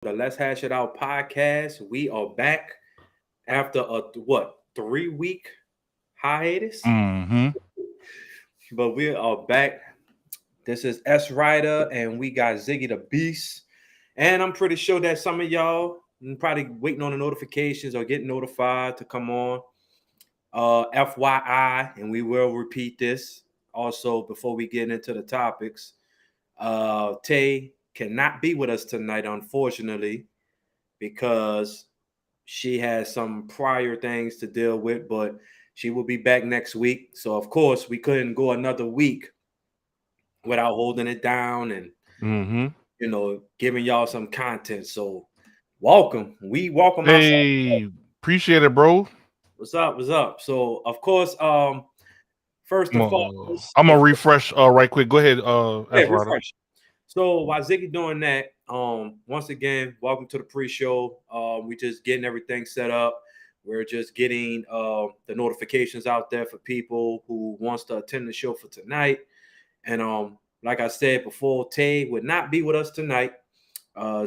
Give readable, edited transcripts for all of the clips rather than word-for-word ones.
the Let's Hash It Out podcast. We are back after a 3 week hiatus, Hmm. but we are back. This is S Rider, and we got Ziggy the Beast. And I'm pretty sure that some of y'all probably waiting on the notifications or getting notified to come on. FYI, and we will repeat this also before we get into the topics. Tay cannot be with us tonight, unfortunately, because she has some prior things to deal with, but she will be back next week. So, of course, we couldn't go another week without holding it down and, Hmm. giving y'all some content. So, welcome. We welcome ourselves. Hey, appreciate it, bro. What's up? What's up? So, of course, first and foremost, I'm gonna refresh right quick. Go ahead, yeah, F Rider. refresh. So while Ziggy doing that, once again, welcome to the pre-show. We just getting everything set up. We're just getting the notifications out there for people who wants to attend the show for tonight. And like I said before, Tay would not be with us tonight.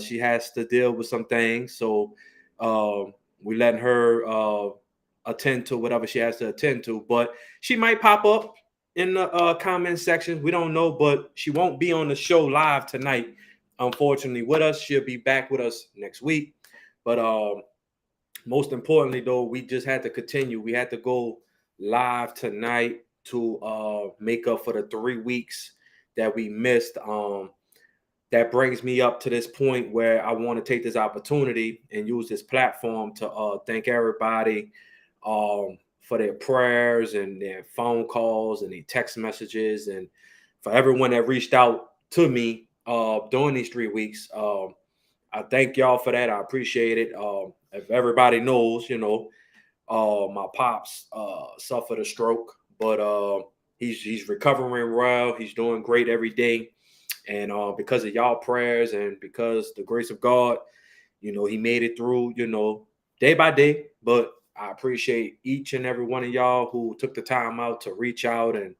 She has to deal with some things, so we letting her attend to whatever she has to attend to. But she might pop up in the comment section. We don't know, but she won't be on the show live tonight. Unfortunately, with us, she'll be back with us next week. But most importantly, though, we just had to continue. We had to go live tonight to make up for the 3 weeks that we missed. That brings me up to this point where I want to take this opportunity and use this platform to thank everybody for their prayers and their phone calls and their text messages, and for everyone that reached out to me during these 3 weeks. I thank y'all for that. I appreciate it. If everybody knows, my pops suffered a stroke, but he's recovering well. He's doing great every day, and because of y'all prayers and because the grace of God, he made it through, day by day. But I appreciate each and every one of y'all who took the time out to reach out and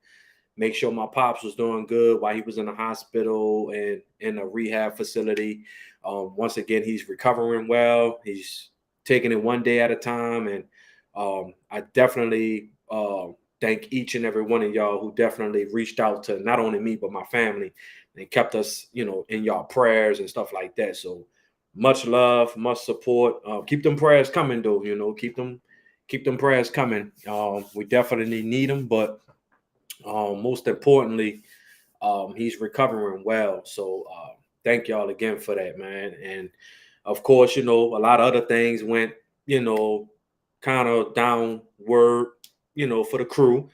make sure my pops was doing good while he was in the hospital and in a rehab facility. Once again, he's recovering well. He's taking it one day at a time, and I definitely thank each and every one of y'all who definitely reached out to not only me but my family and kept us, in y'all prayers and stuff like that. So much love, much support. Keep them prayers coming, though. Keep them prayers coming. We definitely need them, but most importantly, he's recovering well. So thank y'all again for that, man. And of course, a lot of other things went, kind of downward, for the crew,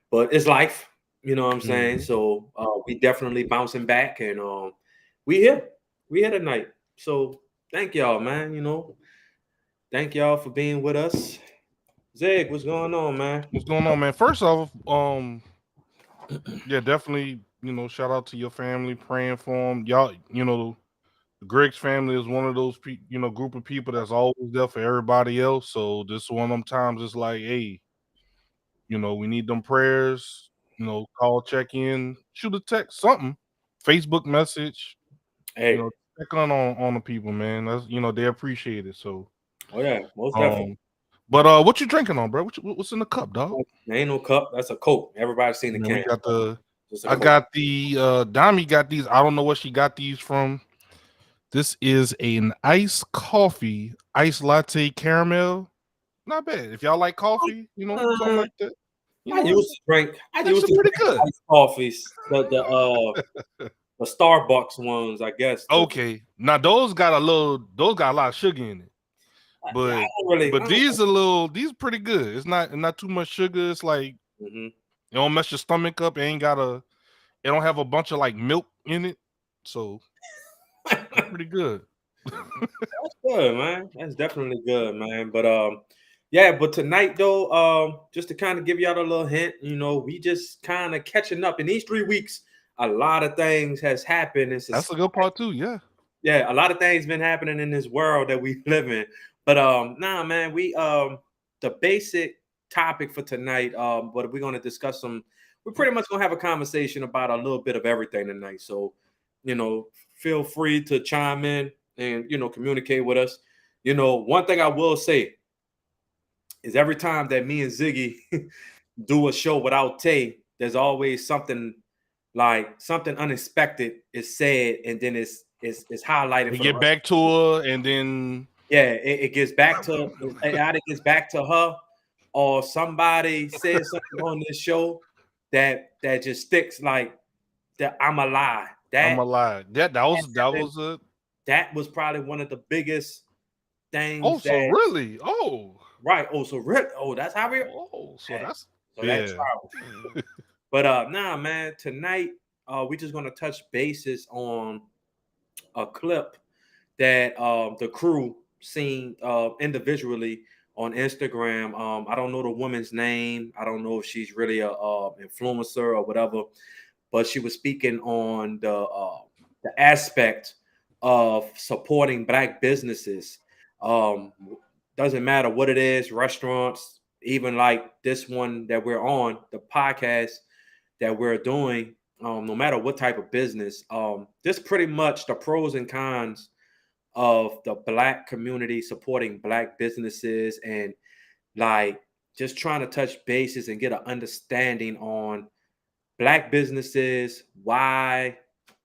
but it's life. You know what I'm saying? Hmm. So we definitely bouncing back, and we here, we here tonight. So thank y'all, man. Thank y'all for being with us. Zeg, what's going on, man? What's going on, man? First off, yeah, definitely, shout out to your family, praying for them. Y'all, the Greg's family is one of those, group of people that's always there for everybody else. So this is one of them times. It's like, hey, we need them prayers. Call, check in, shoot a text, something, Facebook message. Hey, Check on the people, man. That's they appreciate it. So, oh yeah, most definitely. um, but what you drinking on, bro? What's in the cup, dog? There ain't no cup. That's a Coke. Everybody's seen the Man, we can. got Just a I Coke. got the Dami got these. I don't know what she got these from. This is an iced coffee, iced latte caramel. Not bad. If y'all like coffee, something Uh, like that. You I know, it's, used to drink. I it's used actually to pretty drink good. iced coffees. The Starbucks ones, I guess. Okay, now those got a lot of sugar in it, I but don't really. I don't, these pretty good. It's not too much sugar. It's like mhm. it don't mess your stomach up. It don't have a bunch of like milk in it, so it's pretty good. That's good, man. That's definitely good, man. But yeah. But tonight though, just to kind of give y'all a little hint, we just kind of catching up. In these 3 weeks, a lot of things has happened in That's society. a good part too. Yeah. Yeah, a lot of things been happening in this world that we live in. But nah, man, we the basic topic for tonight, but we're gonna discuss some. We're pretty much gonna have a conversation about a little bit of everything tonight. So, you know, feel free to chime in and communicate with us. One thing I will say is every time that me and Ziggy do a show without Tay, there's always something unexpected is said, and then it's highlighted We for the get rest. back to her, and then It gets back to it either gets back to her, or somebody says something on this show that just sticks, like that. I'm a lie. I'm a lie. That Was probably one of the biggest things. Oh, so really? Oh, right. Oh, so really? Oh, that's how we. Oh, so that's that's how. But nah, man. Tonight, we're just gonna touch bases on a clip that the crew seen individually on Instagram. I don't know the woman's name. I don't know if she's really a influencer or whatever, but she was speaking on the aspect of supporting Black businesses. Doesn't matter what it is, restaurants, even like this one that we're on, the podcast that we're doing, no matter what type of business, just pretty much the pros and cons of the Black community supporting Black businesses, and like just trying to touch bases and get an understanding on Black businesses, why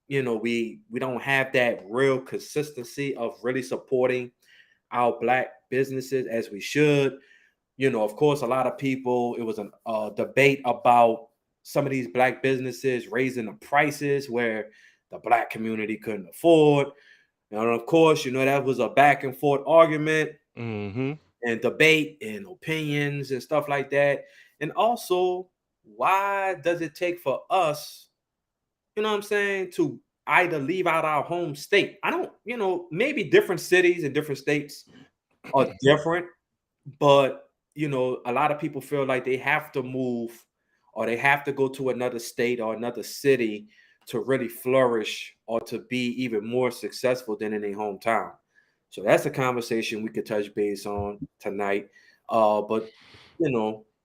we don't have that real consistency of really supporting our Black businesses as we should. Of course, a lot of people, it was a debate about some of these Black businesses raising the prices where the Black community couldn't afford. And of course, that was a back and forth argument and debate and opinions and stuff like that. And also, why does it take for us, to either leave out our home state? I don't, maybe different cities and different states are different, but a lot of people feel like they have to move or they have to go to another state or another city to really flourish or to be even more successful than in their hometown. So that's a conversation we could touch base on tonight. But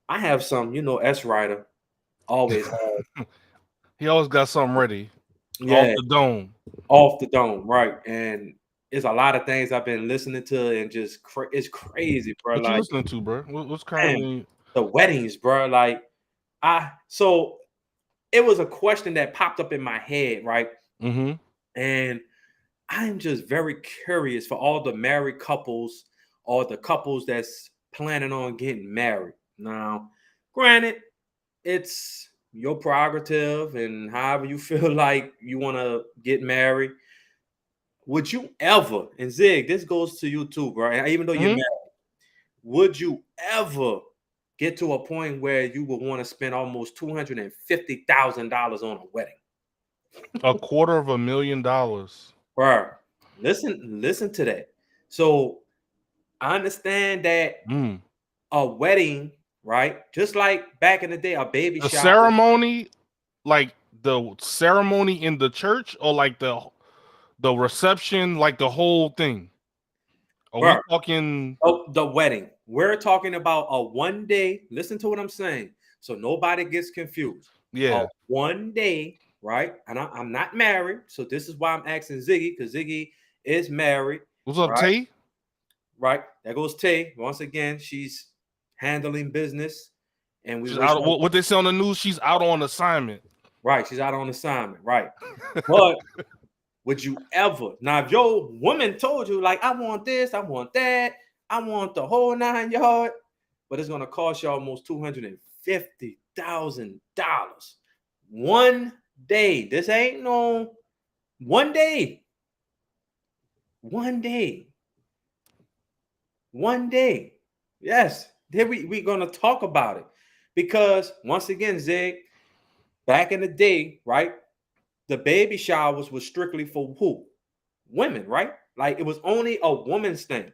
I have some, S Rider always has. He always got something ready. Yeah. Off the dome, right. And it's a lot of things I've been listening to, and just it's crazy, bro. What you listening to, bro? What's currently the weddings, bro? Like, so it was a question that popped up in my head, right? And I'm just very curious for all the married couples or the couples that's planning on getting married. Now, granted, it's your prerogative, and however you feel like you want to get married. Would you ever, and Zig, this goes to you too, bro, even though you're married, would you ever get to a point where you would want to spend almost $250,000 on a wedding? $250,000. Bro, listen to that. So I understand that a wedding, right? Just like back in the day, a baby shower. Ceremony, like the ceremony in the church, or like the reception, like the whole thing? Are we talking? Oh, the wedding. We're talking about a 1 day. Listen to what I'm saying, so nobody gets confused. Yeah, 1 day, right? And I'm not married, so this is why I'm asking Ziggy, because Ziggy is married. What's up, Tay? Right, there goes Tay. Once again, she's handling business, and she's out. What they say on the news? She's out on assignment. Right, she's out on assignment. Right, but would you ever, now if your woman told you, like, I want this, I want that, I want the whole 9 yards, but it's gonna cost you almost $250,000 1 day. This ain't no 1 day. 1 day. 1 day. Yes. Then we're gonna talk about it, because once again, Zig, back in the day, right? The baby showers was strictly for who? Women, right? Like, it was only a woman's thing.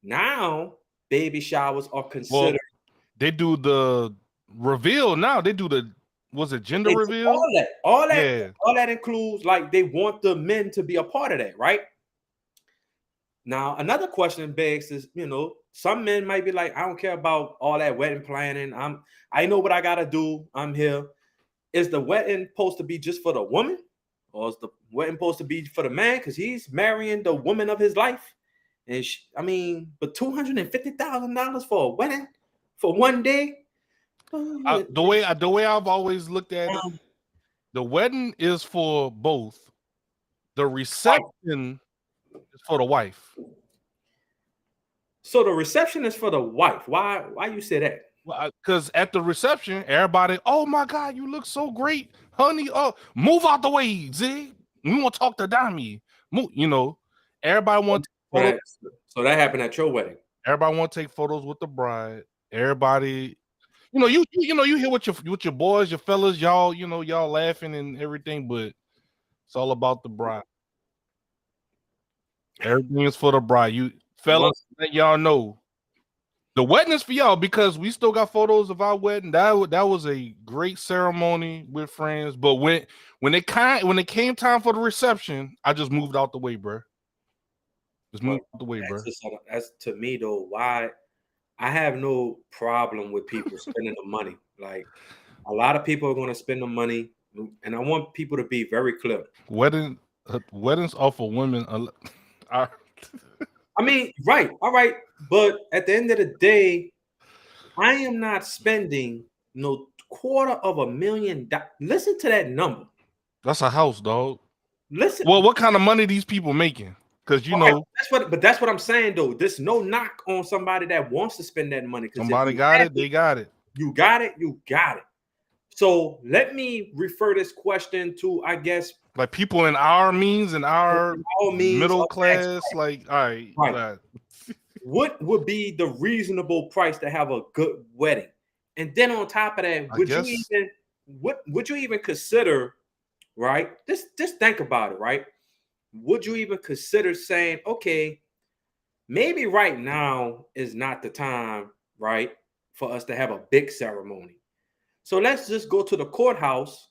Now, baby showers are considered. They do the reveal now. They do the, was it gender reveal? All that includes, like, they want the men to be a part of that, right? Now, another question begs is, some men might be like, I don't care about all that wedding planning. I know what I gotta do. I'm here. Is the wedding supposed to be just for the woman, or is the wedding supposed to be for the man because he's marrying the woman of his life? And but $250,000 for a wedding for one day. The way I've always looked at it, the wedding is for both. The reception is for the wife. So the reception is for the wife. Why you say that? Because at the reception, everybody, oh my God, you look so great, honey. Oh, move out the way, Zig. We want to talk to Dami. Move, everybody want. So that happened at your wedding. Everybody want to take photos with the bride. Everybody, you hear with your boys, your fellas, y'all, y'all laughing and everything, but it's all about the bride. Everything is for the bride. You fellas, let y'all know. The wedding is for y'all because we still got photos of our wedding. That was a great ceremony with friends. But when it came time for the reception, I just moved out the way, bro. Just moved out the way, bro. That's to me though. Why I have no problem with people spending the money. Like a lot of people are going to spend the money, and I want people to be very clear. Weddings are for women. Right, all right. But at the end of the day, I am not spending no $250,000. Listen to that number. That's a house, dog. Listen. Well, what kind of money these people making? Because that's what I'm saying though. There's no knock on somebody that wants to spend that money. Somebody got it, they got it. You got it. So let me refer this question to, I guess, like people in our means and our middle class. Like, all right. What would be the reasonable price to have a good wedding? And then on top of that, would you even consider, right? Just think about it, right? Would you even consider saying, okay, maybe right now is not the time, right, for us to have a big ceremony. So let's just go to the courthouse,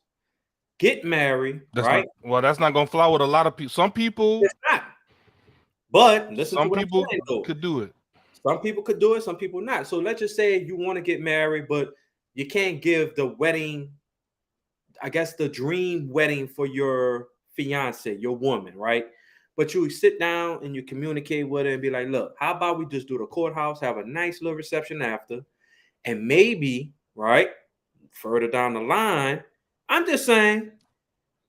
get married, right? That's not going to fly with a lot of people. Some people, it's not. But listen, some people could do it. Some people could do it, some people not. So let's just say you want to get married, but you can't give the wedding, I guess the dream wedding for your fiance, your woman, right? But you sit down and you communicate with her and be like, look, how about we just do the courthouse, have a nice little reception after, and maybe, right, further down the line, I'm just saying,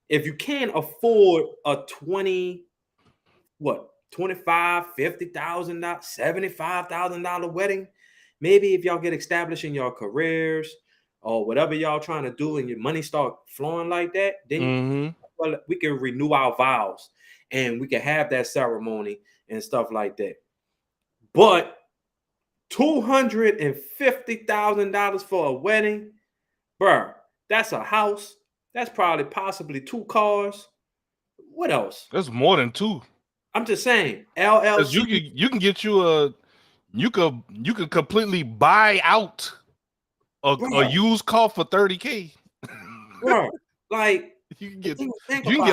if you can't afford a $25,000, $50,000, $75,000 wedding, maybe if y'all get established in your careers or whatever y'all trying to do and your money start flowing like that, then we can renew our vows and we can have that ceremony and stuff like that. But $250,000 for a wedding, bro, that's a house. That's probably possibly 2 cars. What else? That's more than 2. I'm just saying, LLC. You can get you you could completely buy out a used car for $30,000. Bro, like you can get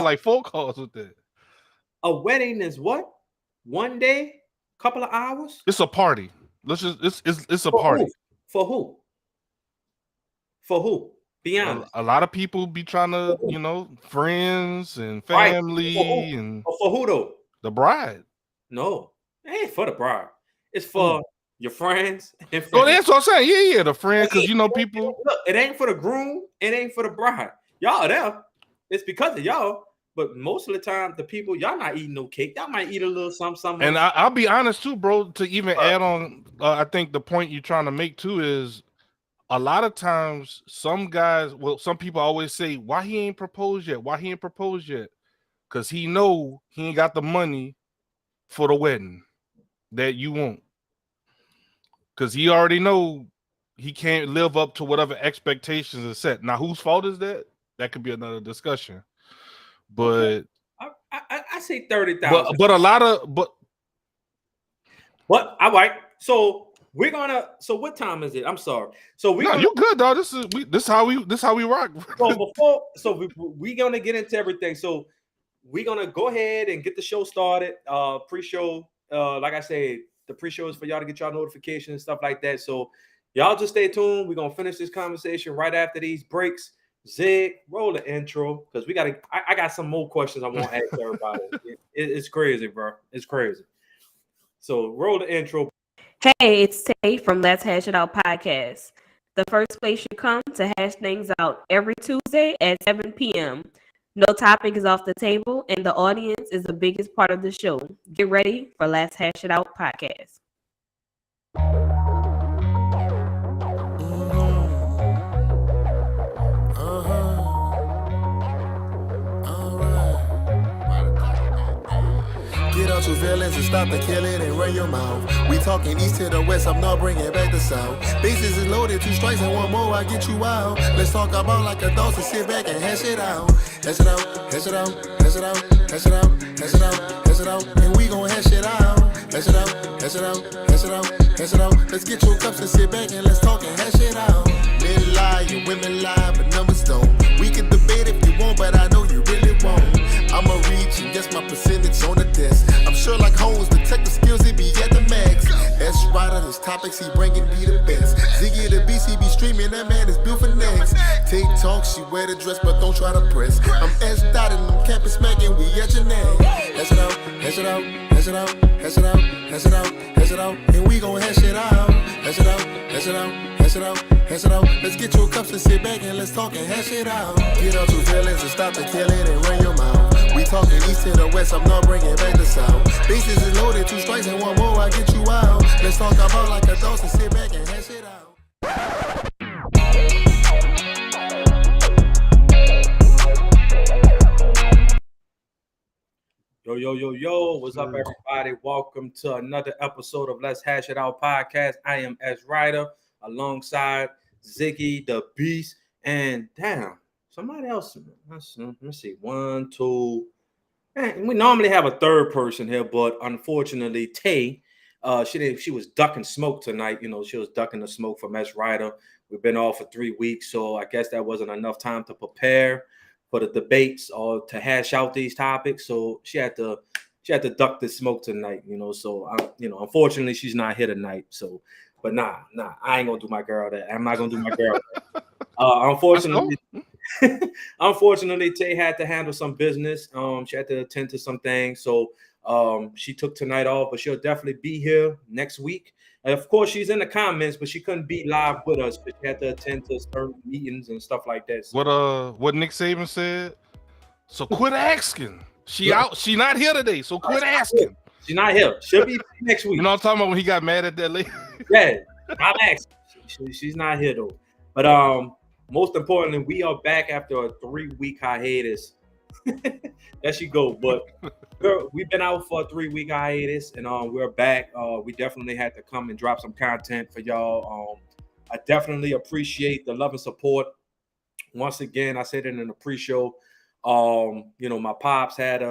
like 4 cars with that. A wedding is what? One day, couple of hours. It's a party. It's a party. For who? For who? Be honest. A lot of people be trying to, friends and family and for who though? The bride. No, it ain't for the bride. It's for your friends and family. Oh, that's what I'm saying. Yeah, the friends, because people. Look, it ain't for the groom. It ain't for the bride. Y'all are there. It's because of y'all. But most of the time, the people, y'all not eating no cake. Y'all might eat a little something. And I'll be honest too, bro. To even add on, I think the point you're trying to make too is, a lot of times, some people always say, why he ain't proposed yet? Why he ain't proposed yet? Because he know he ain't got the money for the wedding that you want. Because he already know he can't live up to whatever expectations are set. Now, whose fault is that? That could be another discussion. But I say 30,000. But a lot of all right. So we're gonna. So what time is it? I'm sorry. So you good, dog. This how we rock. So we gonna get into everything. So we're gonna go ahead and get the show started. Pre-show. Like I said, the pre-show is for y'all to get y'all notifications and stuff like that. So y'all just stay tuned. We're gonna finish this conversation right after these breaks. Zig, roll the intro because we got. I got some more questions I want to ask everybody. It's crazy, bro. It's crazy. So roll the intro. Hey, it's Tay from Let's Hash It Out podcast. The first place you come to hash things out every Tuesday at 7 p.m. No topic is off the table, and the audience is the biggest part of the show. Get ready for Let's Hash It Out podcast. Get out your feelings and stop the killing and run your mouth. We talking east to the west, I'm not bringing back the south. Bases is loaded, 2 strikes and 1 more, I get you out. Let's talk about like adults and sit back and hash it out. Hash it out, hash it out, hash it out, hash it out, hash it out, hash it out, and we gon' hash it out. Hash it out, hash it out, hash it out, hash it out. Let's get your cups and sit back and let's talk and hash it out. Men lie and women lie, but numbers don't. We can debate if you want, but I know you really won't. I'ma reach and guess my percentage on the desk. I'm sure like Holmes, detective skills, it be at the max. S Rider, his topics, he bringing me the best. Ziggy the BC be streaming, that man is built for next. Take talk, she wear the dress, but don't try to press. I'm S dotted, I'm camping smacking, we at your neck. Hash it out, hash it out, hash it out, hash it out, hash it out, hash it out, and we gon' hash it out. Hash it out, hash it out, hash it out, hash it out. Let's get your cups and sit back and let's talk and hash it out. Get out your feelings and stop the killing and run your mouth. We talking east to the west, I'm not bringing back the south. Bases is loaded, 2 strikes and 1 more, I get you out. Let's talk about like adults and sit back and hash it out. Yo, what's up, everybody? Welcome to another episode of Let's Hash It Out podcast. I am S Rider alongside Ziggy the Beast, and damn, somebody else. Let me see. 1, 2. Man, we normally have a third person here, but unfortunately, Tay, she was ducking smoke tonight. You know, she was ducking the smoke from S Rider. We've been off for 3 weeks, so I guess that wasn't enough time to prepare for the debates or to hash out these topics. So she had to duck the smoke tonight. You know, so unfortunately, she's not here tonight. So, but nah, I ain't gonna do my girl that. I'm not gonna do my girl that. Unfortunately, Tay had to handle some business. She had to attend to some things, so she took tonight off. But she'll definitely be here next week. And of course, she's in the comments, but she couldn't be live with us. But she had to attend to certain meetings and stuff like that. So. What Nick Saban said. So quit asking. She not here today. So quit asking. She's not here. She'll be next week. You know what I'm talking about when he got mad at that lady? Yeah, I'm asking. She's not here though. But most importantly, we are back after a 3-week hiatus. There she go. But we've been out for a 3-week hiatus, and we're back. We definitely had to come and drop some content for y'all. I definitely appreciate the love and support. Once again, I said it in the pre-show. My pops had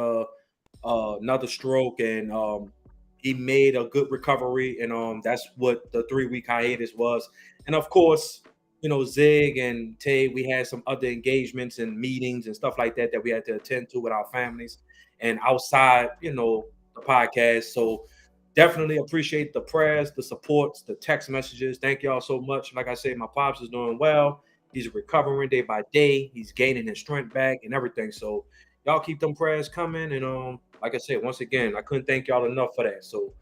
another stroke, and he made a good recovery, and that's what the 3-week hiatus was. And of course, Zig and Tay, we had some other engagements and meetings and stuff like that we had to attend to with our families and outside, the podcast. So definitely appreciate the prayers, the supports, the text messages. Thank y'all so much. Like I said, my pops is doing well. He's recovering day by day. He's gaining his strength back and everything. So y'all keep them prayers coming. And like I said, once again, I couldn't thank y'all enough for that. So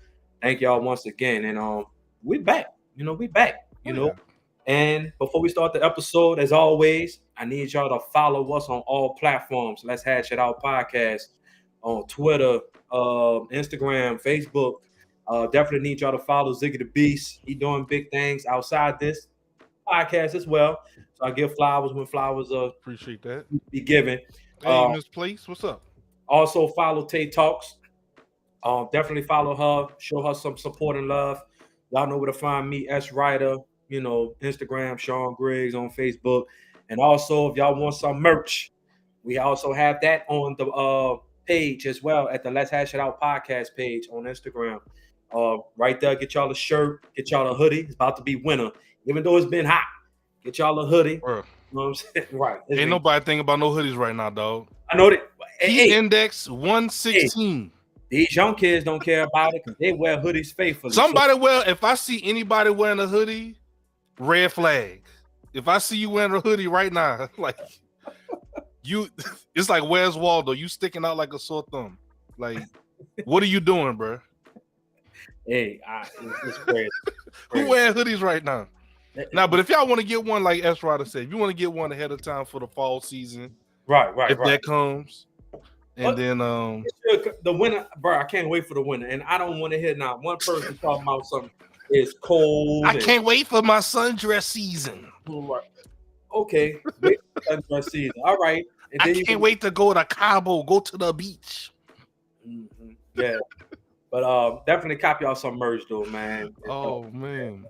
thank y'all once again. And we back. We back. And before we start the episode, as always, I need y'all to follow us on all platforms. Let's Hash It Out podcast on Twitter, Instagram, Facebook. Definitely need y'all to follow Ziggy the Beast. He doing big things outside this podcast as well. So I give flowers when flowers appreciate that be given. Hey, Miss Place, what's up? Also follow Tay Talks. Definitely follow her, show her some support and love. Y'all know where to find me, S Rider. Instagram, Sean Griggs on Facebook. And also, if y'all want some merch, we also have that on the page as well at the Let's Hash It Out podcast page on Instagram. Right there, get y'all a shirt, get y'all a hoodie. It's about to be winter. Even though it's been hot, get y'all a hoodie. Bro. You know what I'm saying? Right. Ain't nobody thinking about no hoodies right now, dog. I know that. Heat index 116. These young kids don't care about it because they wear hoodies faithfully. If I see anybody wearing a hoodie, red flag. if I see you wearing a hoodie right now, like you, it's like where's Waldo? You sticking out like a sore thumb. Like, what are you doing, bro? Hey, it's crazy. Who wearing hoodies right now? Now, but if y'all want to get one, like S. Ryder said, if you want to get one ahead of time for the fall season, right, if that comes, and then the winter, bro, I can't wait for the winter, and I don't want to hear not one person talking about something. It's cold. I can't wait for my sundress season. Okay, wait for sundress season. All right, and I can't wait to go to Cabo, go to the beach. Mm-hmm. Yeah, but definitely cop y'all some merch though, man. Oh man.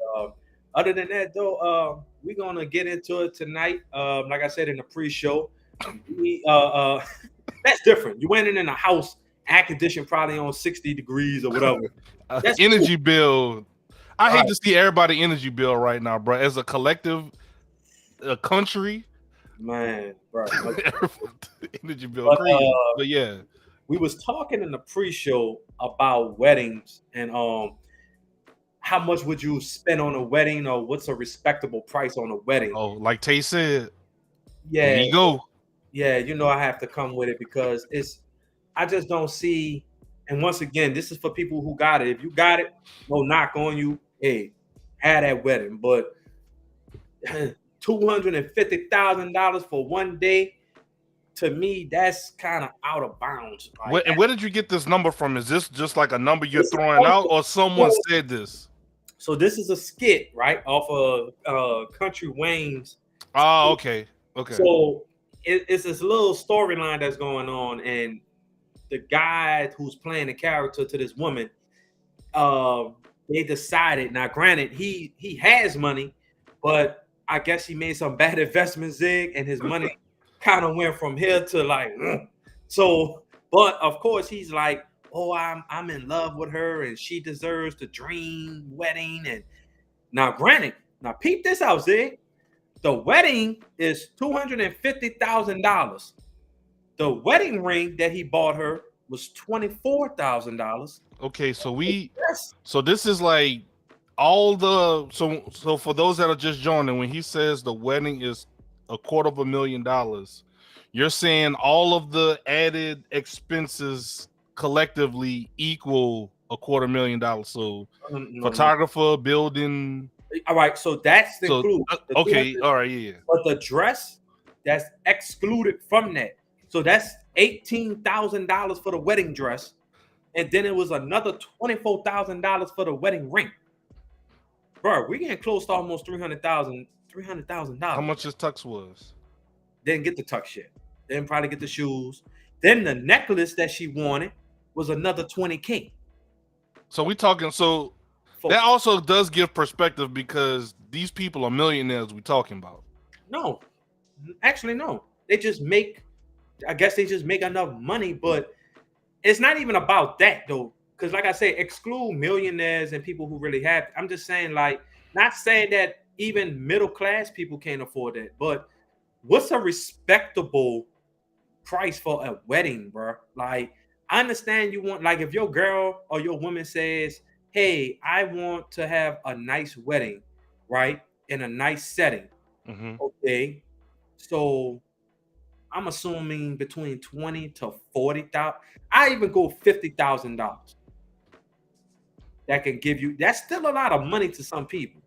Other than that though, we're gonna get into it tonight. Like I said in the pre-show, that's different. You went in a house, air conditioned, probably on 60 degrees or whatever. That's energy cool. Bill. I hate to see everybody energy bill right now, bro. As a collective, a country, man, bro. energy bill crazy. But yeah, we was talking in the pre-show about weddings and how much would you spend on a wedding, or what's a respectable price on a wedding? Oh, like Tay said, yeah, there you go. Yeah, you know I have to come with it because I just don't see. And once again, this is for people who got it. If you got it, no knock on you. Hey, have that wedding, but $250,000 for one day, to me, that's kind of out of bounds. Like, And where did you get this number from? Is this just like a number you're throwing out, or someone said this? So this is a skit, right, off of Country Wayne's. Oh, okay. So it's this little storyline that's going on, and the guy who's playing the character to this woman, they decided. Now, granted, he has money, but I guess he made some bad investments, Zig, and his money kind of went from here to like. So, but of course, he's like, oh, I'm in love with her, and she deserves the dream wedding. And now, granted, now peep this out, Zig. The wedding is $250,000. The wedding ring that he bought her was $24,000. Okay, so this is like all the so for those that are just joining, when he says the wedding is $250,000, you're saying all of the added expenses collectively equal $250,000. So photographer, building. All right, so that's included. Okay, all right, yeah. But the dress, that's excluded from that. So that's $18,000 for the wedding dress, and then it was another $24,000 for the wedding ring. Bro, we getting close to almost $300,000. How much his tux was? Didn't get the tux shit. Didn't probably get the shoes. Then the necklace that she wanted was another $20K. So we talking. So that also does give perspective, because these people are millionaires we talking about. No, actually, no. They just make. I guess they just make enough money, but it's not even about that though. Because like I say, exclude millionaires and people who really have. I'm just saying, like, not saying that even middle class people can't afford that, but what's a respectable price for a wedding, bro? Like, I understand you want, like, if your girl or your woman says, hey, I want to have a nice wedding, right? In a nice setting. Mm-hmm. Okay. So I'm assuming between $20,000 to $40,000. I even go $50,000. That can give you, that's still a lot of money to some people.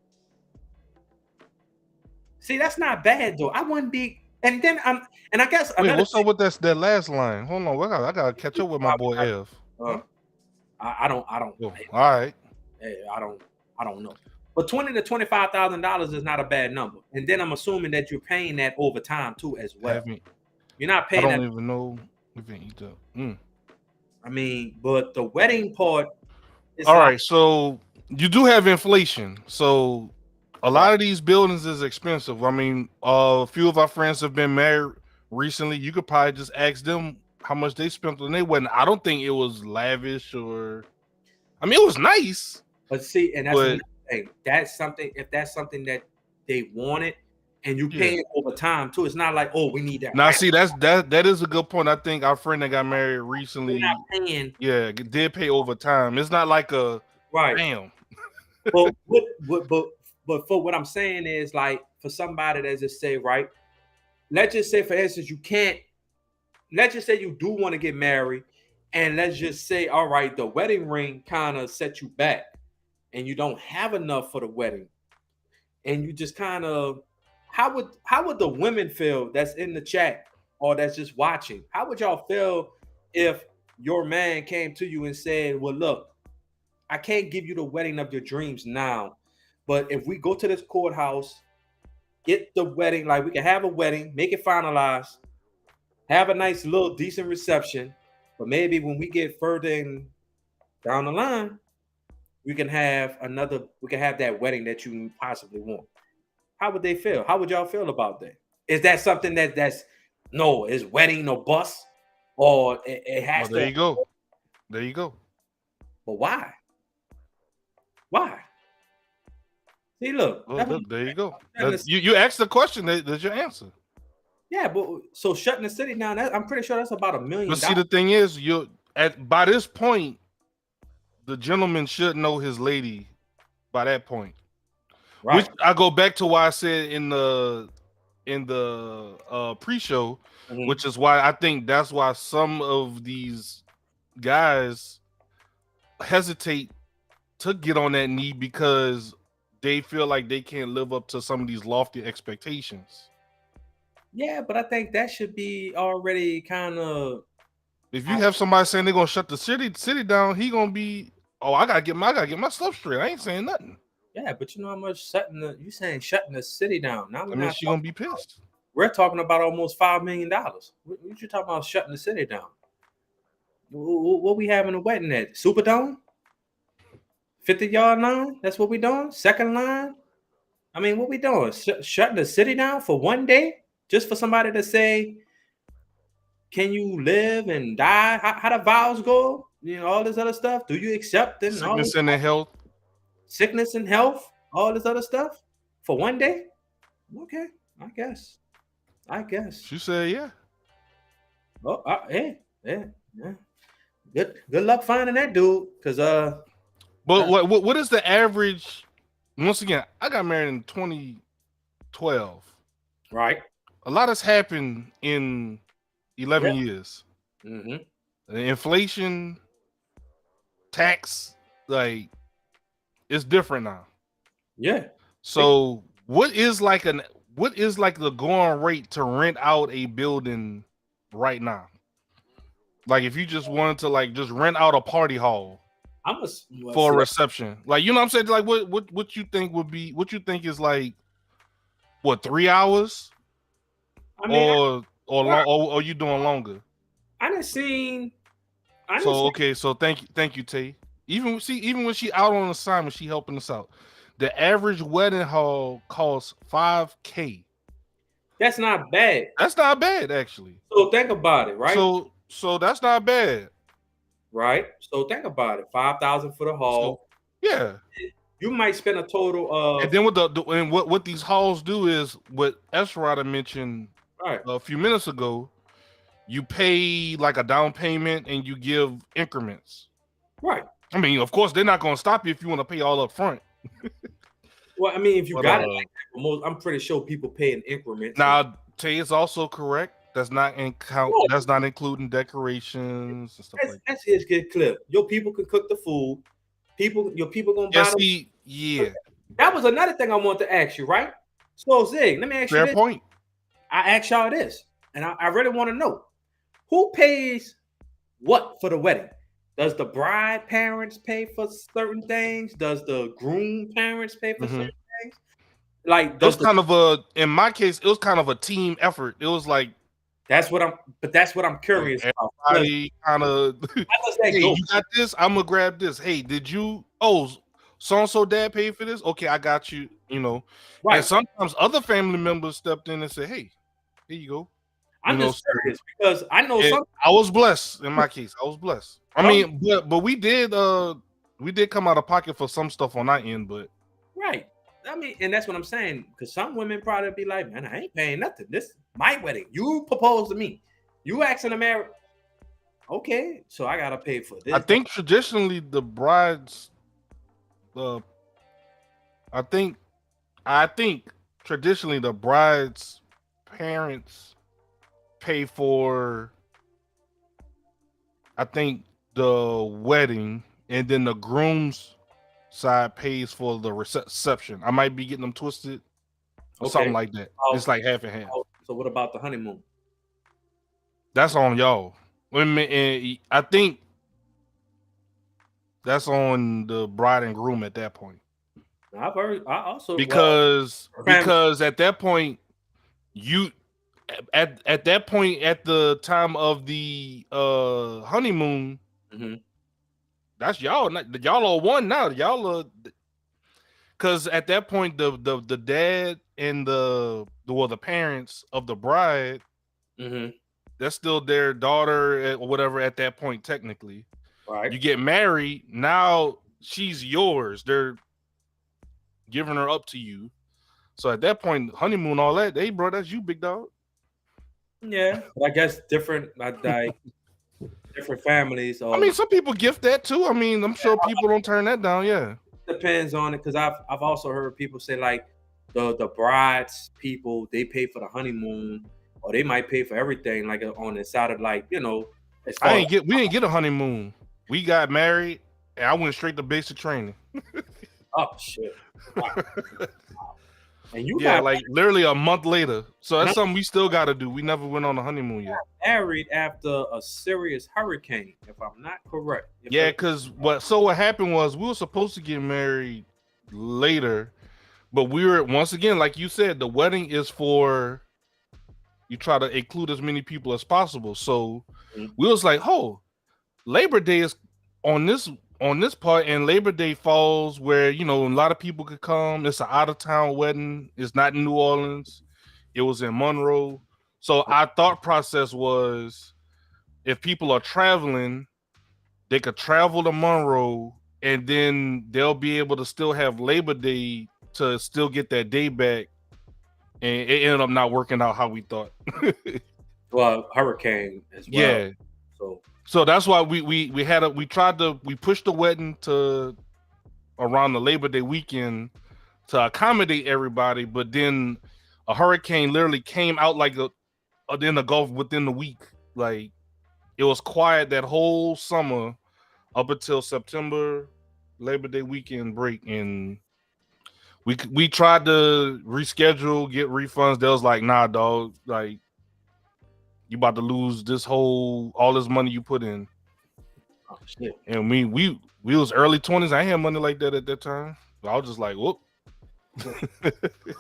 See, that's not bad though. I wouldn't be, and then I guess wait, what's up with that last line? Hold on, I gotta catch up with my boy F. I don't. Oh, all right. Hey, I don't know. But $20,000 to $25,000 is not a bad number. And then I'm assuming that you're paying that over time too as well. You're not paying. I don't even know if it eat up. I mean, but the wedding part. All right, so you do have inflation. So a lot of these buildings is expensive. I mean, a few of our friends have been married recently. You could probably just ask them how much they spent on their wedding. I don't think it was lavish, or I mean, it was nice. But see, and that's that's something. If that's something that they wanted, and you pay it over time too, it's not like, oh, we need that. Now, see, that is a good point. I think our friend that got married recently, did pay over time. It's not like a right. Damn. but But for what I'm saying is like for somebody that just say, right, let's just say, for instance, let's just say you do want to get married, and let's just say, all right, the wedding ring kind of set you back and you don't have enough for the wedding. And you just kind of, how would the women feel that's in the chat or that's just watching? How would y'all feel if your man came to you and said, well, look, I can't give you the wedding of your dreams now, but if we go to this courthouse, get the wedding, like we can have a wedding, make it finalized, have a nice little decent reception, but maybe when we get further down the line, we can have that wedding that you possibly want. How would they feel? How would y'all feel about that? Is that something that's no, is wedding no bust? Or it has There to? you go. There you go. But why? Why? See, look. There you go. You asked the question. There's your answer. Yeah, but so shutting the city down, I'm pretty sure that's about $1 million. But see, the thing is, by this point, the gentleman should know his lady by that point. Right. Which I go back to why I said in the pre-show, which is why I think that's why some of these guys hesitate to get on that knee, because they feel like they can't live up to some of these lofty expectations. Yeah, but I think that should be already kind of. If you have somebody saying they're gonna shut the city down, he gonna be, oh, I gotta get my stuff straight. I ain't saying nothing. Yeah, but you know how much shutting the city down. Now I mean, she gonna be pissed. We're talking about almost $5 million. What you talking about shutting the city down? What we having a wedding at? Superdome? 50-yard line? That's what we doing? Second line? I mean, what we doing? Shutting the city down for one day? Just for somebody to say, can you live and die? How the vows go? You know, all this other stuff. Do you accept it? Sickness and health. Sickness and health, all this other stuff for one day? Okay, I guess. She said, yeah. Oh, yeah. Good luck finding that dude, because But what is the average? Once again, I got married in 2012. Right. A lot has happened in 11 years. Mm-hmm. The inflation, tax, like, it's different now. Yeah. So what is like the going rate to rent out a building right now? Like, if you just wanted to like just rent out a party hall for a reception, like, you know what I'm saying? Like, what you think would be? What you think is like? What, 3 hours? I mean, or you doing longer? So thank you, Tay. Even when she out on assignment, she helping us out. The average wedding hall costs $5,000. That's not bad. That's not bad, actually. So think about it, right? So that's not bad, right? So think about it: $5,000 for the hall. So, yeah, you might spend a total of. And then what these halls do is what Esrata mentioned a few minutes ago. You pay like a down payment and you give increments. Right. I mean, of course, they're not going to stop you if you want to pay all up front. Well, I mean, if you got it like that, I'm pretty sure people pay in increments. Now, Tay is also correct. That's not That's not including decorations and stuff like that. That's his good clip. Your people can cook the food. Your people gonna buy them. Yeah. That was another thing I wanted to ask you, right? So Zig, let me ask you this. Fair point. I asked y'all this, and I really want to know who pays what for the wedding. Does the bride parents pay for certain things? Does the groom parents pay for certain things? Like, it was in my case, it was kind of a team effort. It was like, that's what I'm curious about. Everybody kind of, hey, you got this? I'm gonna grab this. Hey, did you? Oh, so and so dad paid for this? Okay, I got you. You know, right. And sometimes other family members stepped in and said, "Hey, here you go." I'm just curious because I know I was blessed in my case. I was blessed. I mean, but we did come out of pocket for some stuff on our end, but right. I mean, and that's what I'm saying, because some women probably be like, "Man, I ain't paying nothing. This is my wedding. You proposed to me. You asking to marry. Okay, so I gotta pay for this." I think traditionally the brides, I think I think traditionally the bride's parents pay for, I think, the wedding, and then the groom's side pays for the reception. I might be getting them twisted or something like that. It's like half and half. So what about the honeymoon? That's on y'all. I think that's on the bride and groom at that point. I've heard. I also because at that point, you at that point at the time of the honeymoon, that's y'all. Y'all are one now. Y'all are, because at that point the dad and the parents of the bride, that's still their daughter or whatever at that point technically. Right. You get married, now she's yours. They're giving her up to you. So at that point, honeymoon, all that, hey bro, that's you, big dog. Yeah, but I guess different different families. I mean, some people gift that too. I mean, I'm sure people don't turn that down. Yeah, depends on it, because I've also heard people say like the bride's people, they pay for the honeymoon, or they might pay for everything, like on the side of like, you know. We didn't get a honeymoon. We got married, and I went straight to basic training. Oh shit! Wow. And you got like literally a month later. So that's something we still got to do. We never went on a honeymoon yet. Married after a serious hurricane, if I'm not correct. Because what happened was we were supposed to get married later, but we were, once again, like you said, the wedding is for, you try to include as many people as possible. So we was like, oh, Labor Day is on this part, and Labor Day falls where, you know, a lot of people could come. It's an out-of-town wedding. It's not in New Orleans. It was in Monroe. So our thought process was, if people are traveling, they could travel to Monroe, and then they'll be able to still have Labor Day to still get that day back. And it ended up not working out how we thought. Well, hurricane as well. Yeah. So that's why we pushed the wedding to around the Labor Day weekend to accommodate everybody, but then a hurricane literally came out like in the Gulf within the week. Like, it was quiet that whole summer up until September Labor Day weekend break, and we tried to reschedule, get refunds. They was like, nah, dog, like, you about to lose all this money you put in. Oh shit. And we was early 20s. I had money like that at that time. I was just like, whoop. I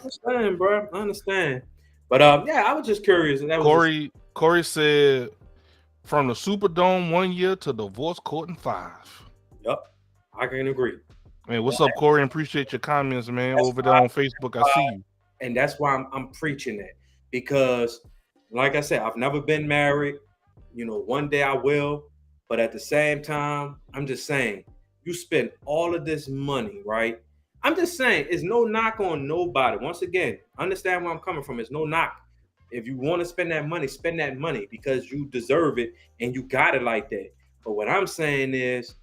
understand, bro. I understand. But yeah, I was just curious. Corey said, from the Superdome 1 year to divorce court in 5. Yep, I can agree. Man, what's up, Corey? Appreciate your comments, man. Over there on Facebook, I see you. And that's why I'm preaching it, because, like I said, I've never been married. You know, one day I will. But at the same time, I'm just saying, you spend all of this money, right? I'm just saying, it's no knock on nobody. Once again, understand where I'm coming from. It's no knock. If you want to spend that money because you deserve it and you got it like that. But what I'm saying is,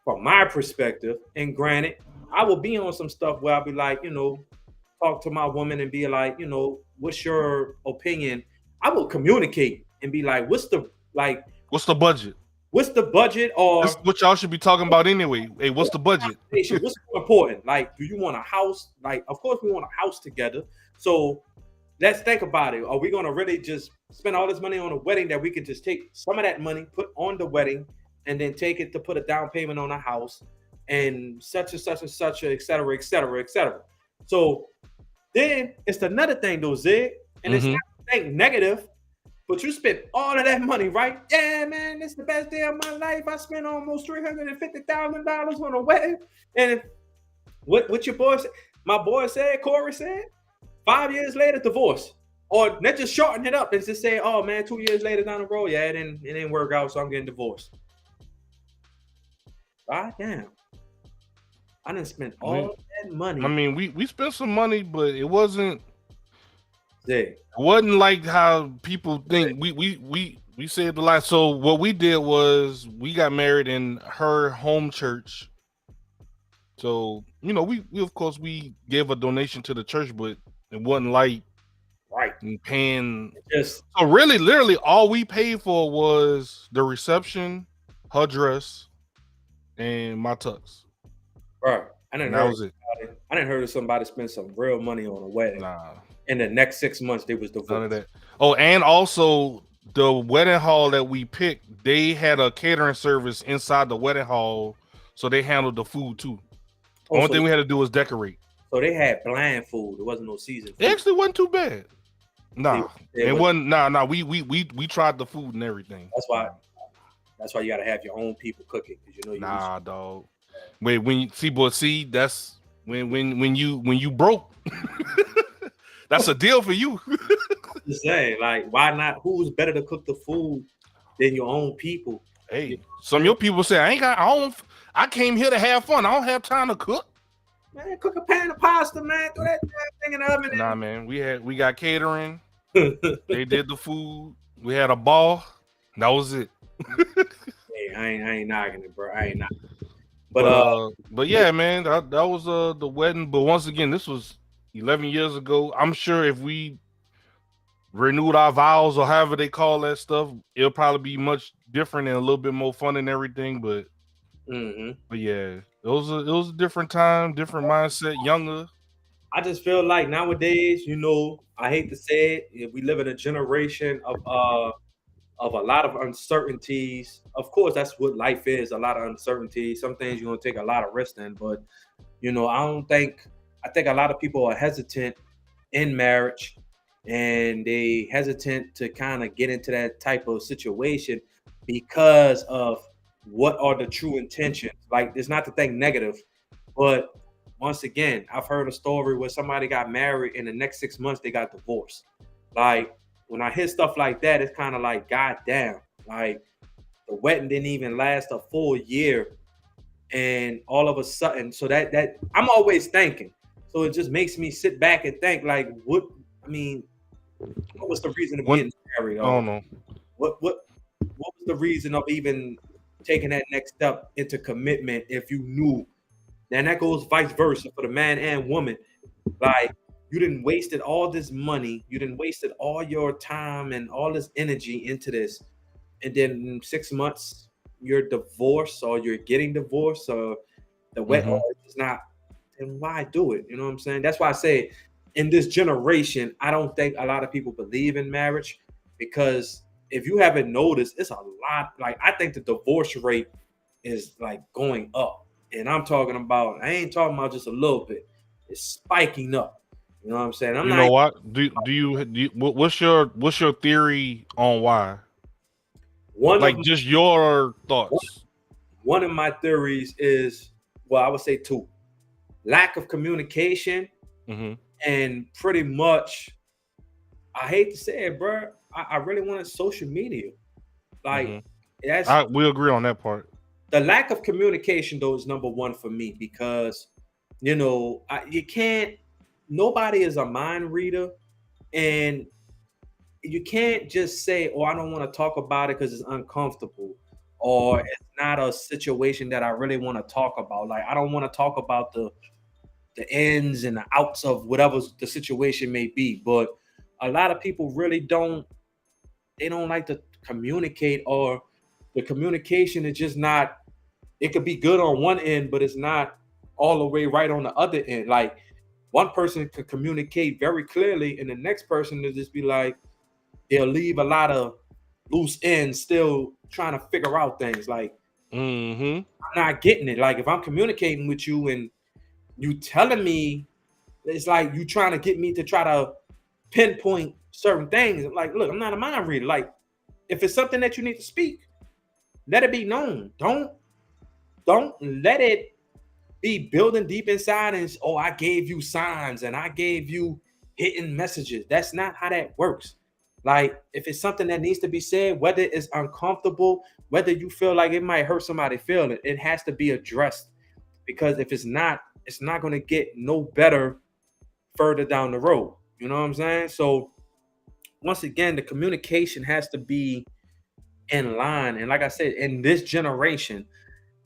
from my perspective, and granted, I will be on some stuff where I'll be like, you know, talk to my woman and be like, you know, what's your opinion? I will communicate and be like, what's the budget? What's the budget? Or that's what y'all should be talking about anyway. Hey, what's the budget? What's more important? Like, do you want a house? Like, of course we want a house together. So let's think about it. Are we going to really just spend all this money on a wedding that we could just take some of that money, put on the wedding, and then take it to put a down payment on a house and such and such and such, et cetera, et cetera, et cetera. So then it's another thing though, Zig, and it's not negative, but you spent all of that money, right? Yeah, man, this is the best day of my life. I spent almost $350,000 on a wedding. And what your boy said, my boy said, Corey said, 5 years later, divorce. Or let's just shorten it up and just say, oh man, 2 years later down the road, yeah, it didn't work out, so I'm getting divorced. God damn. I didn't spend all that money. I mean, we spent some money, but it wasn't It wasn't like how people think. We saved a lot. So what we did was we got married in her home church. So, you know, we of course we gave a donation to the church, but it wasn't like Right. paying. Just So really, literally, all we paid for was the reception, her dress, and my tux. bro. I And didn't that heard. was it. I didn't heard of somebody spend some real money on a wedding. Nah, In the next 6 months, they was divorced. none of that. Oh, and also the wedding hall that we picked, they had a catering service inside the wedding hall, so they handled the food too. Oh, Only so, thing we had to do was decorate. so they had bland food. There wasn't no seasoned It food. actually wasn't too bad. Nah, It it was- wasn't. Nah. We tried the food and everything. That's why you gotta have your own people cooking, because you know you Nah, dog. Wait, when you see, that's when you broke. That's a deal for you. just saying, like, why not? Who's better to cook the food than your own people? Hey, some of your people say I came here to have fun. I don't have time to cook. Man, cook a pan of pasta, man. Throw that damn thing in the oven. Nah, man. We got catering. They did the food. We had a ball. That was it. Hey, I ain't knocking it, bro. I ain't knocking it. But yeah, man, that was the wedding. But once again, this was 11 years ago. I'm sure if we renewed our vows or however they call that stuff, it'll probably be much different and a little bit more fun and everything. But yeah, it was a different time, different mindset, younger. I just feel like nowadays, you know, I hate to say it, we live in a generation of a lot of uncertainties. Of course, that's what life is, a lot of uncertainty. Some things you're gonna take a lot of risk in, but you know, I think a lot of people are hesitant in marriage, and they hesitant to kind of get into that type of situation because of what are the true intentions. Like, it's not to think negative, but once again, I've heard a story where somebody got married and the next 6 months they got divorced. Like, when I hear stuff like that, it's kind of like, God damn, like the wedding didn't even last a full year. And all of a sudden, so that I'm always thinking. So it just makes me sit back and think, like, what was the reason of getting married? I don't know. What was the reason of even taking that next step into commitment if you knew? And that goes vice versa for the man and woman. Like, you didn't wasted all this money, you didn't wasted all your time and all this energy into this, and then in 6 months you're divorced or you're getting divorced or the wedding is not. Then why do it? You know what I'm saying? That's why I say in this generation, I don't think a lot of people believe in marriage, because if you haven't noticed, it's a lot. Like, I think the divorce rate is like going up. And I ain't talking about just a little bit. It's spiking up. You know what I'm saying? You know what? Do you what's your theory on why? Just your thoughts. One of my theories is, well, I would say two: lack of communication, and pretty much, I hate to say it, bro, I really wanted social media. Like, we agree on that part. The lack of communication, though, is number one for me, because, you know, nobody is a mind reader, and you can't just say, oh, I don't want to talk about it because it's uncomfortable, or it's not a situation that I really want to talk about. Like, I don't want to talk about the ins and the outs of whatever the situation may be. But a lot of people really don't like to communicate, or the communication is just not. It could be good on one end, but it's not all the way right on the other end. Like, one person could communicate very clearly, and the next person will just be like, they'll leave a lot of loose ends, still trying to figure out things. Like, I'm not getting it. Like, if I'm communicating with you and you telling me, it's like you trying to get me to try to pinpoint certain things. Like, look, I'm not a mind reader. Like, if it's something that you need to speak, let it be known. Don't let it be building deep inside and, oh, I gave you signs and I gave you hidden messages. That's not how that works. Like, if it's something that needs to be said, whether it's uncomfortable, whether you feel like it might hurt somebody feeling it has to be addressed. Because if it's not going to get no better further down the road. You know what I'm saying? So once again, the communication has to be in line. And like I said, in this generation,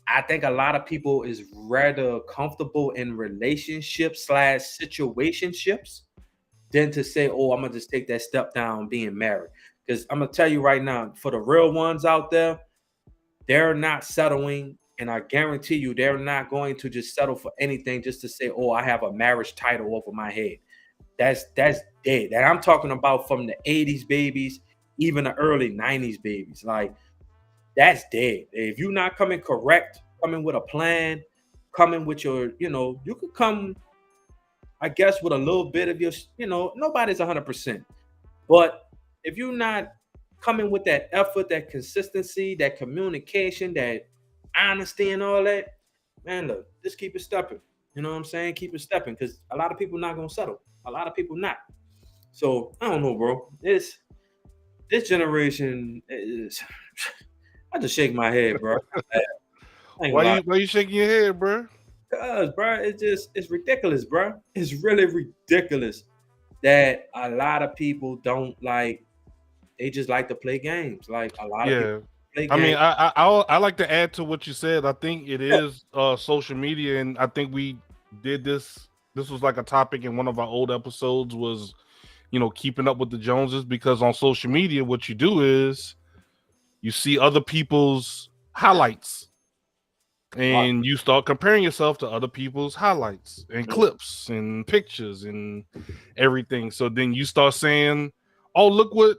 I think a lot of people is rather comfortable in relationships / situationships than to say, oh, I'm gonna just take that step down being married. Because I'm gonna tell you right now, for the real ones out there, they're not settling, and I guarantee you they're not going to just settle for anything just to say, oh, I have a marriage title over my head. That's dead. And I'm talking about from the 80s babies, even the early 90s babies. Like, that's dead. If you're not coming correct, coming with a plan, coming with your, you could come, I guess, with a little bit of your, nobody's 100%. But if you're not coming with that effort, that consistency, that communication, that honesty and all that, man, look, just keep it stepping. You know what I'm saying? Keep it stepping, because a lot of people not going to settle. A lot of people not. So, I don't know, bro. This generation is... I just shake my head, bro. Why you shaking your head, bro? Because, bro, it's ridiculous, bro. It's really ridiculous that a lot of people don't like. They just like to play games. Like, a lot of people play games. I mean, I like to add to what you said. I think it is social media, and I think we did this. This was like a topic in one of our old episodes. Was keeping up with the Joneses, because on social media, what you do is you see other people's highlights and you start comparing yourself to other people's highlights and clips and pictures and everything. So then you start saying, oh, look what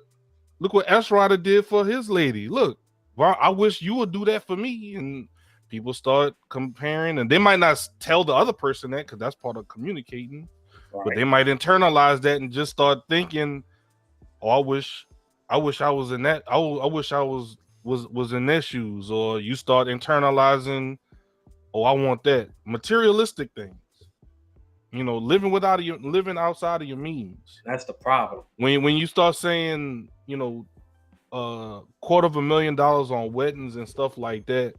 S. Ryder did for his lady. Look, well, I wish you would do that for me. And people start comparing, and they might not tell the other person that, because that's part of communicating, but they might internalize that and just start thinking, oh, I wish I was in that. I wish I was in their shoes. Or you start internalizing, oh, I want that. Materialistic things. Living outside of your means. That's the problem. When you start saying, $250,000 on weddings and stuff like that,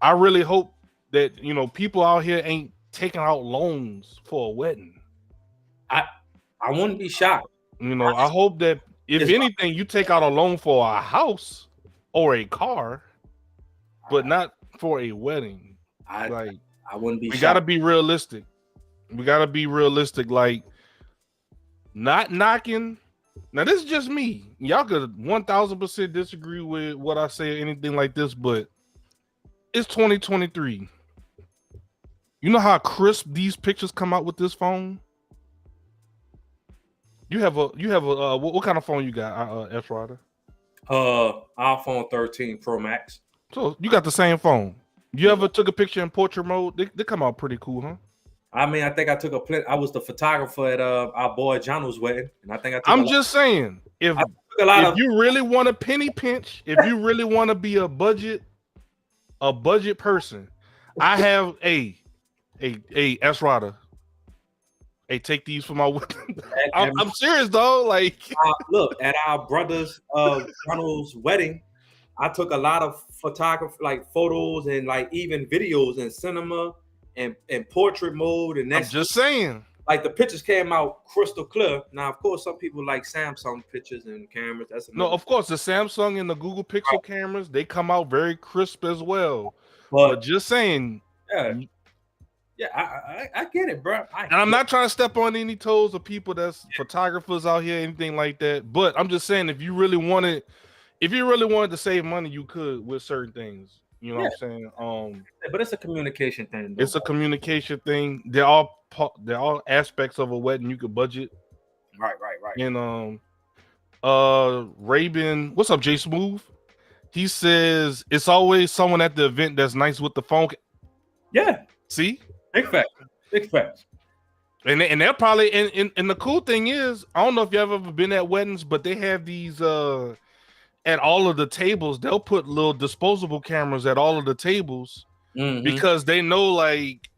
I really hope that people out here ain't taking out loans for a wedding. I wouldn't be shocked. I hope that if anything, you take out a loan for a house or a car, but not for a wedding. I wouldn't be shocked. We gotta be realistic. Like, not knocking. Now, this is just me. Y'all could 1000% disagree with what I say or anything like this, but it's 2023. You know how crisp these pictures come out with this phone? You have a what kind of phone you got, S. Ryder? iPhone 13 Pro Max. So you got the same phone. You ever took a picture in portrait mode? They come out pretty cool, huh? I mean, I think I took I was the photographer at our boy Jono's wedding, and I think I'm just saying, if you really want to penny pinch, if you really want to be a budget person, I have a S. Ryder. Hey, take these for my wedding. I'm serious, though. Like, look, at our brother's Jono's wedding, I took a lot of photos and like even videos in cinema and portrait mode, and that's I'm just saying. Like, the pictures came out crystal clear. Now, of course, some people like Samsung pictures and cameras. No, of course, the Samsung and the Google Pixel cameras, they come out very crisp as well. But just saying. Yeah, I get it, bro. And I'm not trying to step on any toes of people that's photographers out here, anything like that. But I'm just saying, if you really wanted to save money, you could with certain things. You know what I'm saying? But it's a communication thing. It's a communication thing. They're all aspects of a wedding you could budget. Right. And Raven, what's up, Jay Smooth? He says it's always someone at the event that's nice with the phone. Yeah. See? Big facts. And they're probably and the cool thing is, I don't know if you've ever been at weddings, but they have these at all of the tables, they'll put little disposable cameras at all of the tables because they know like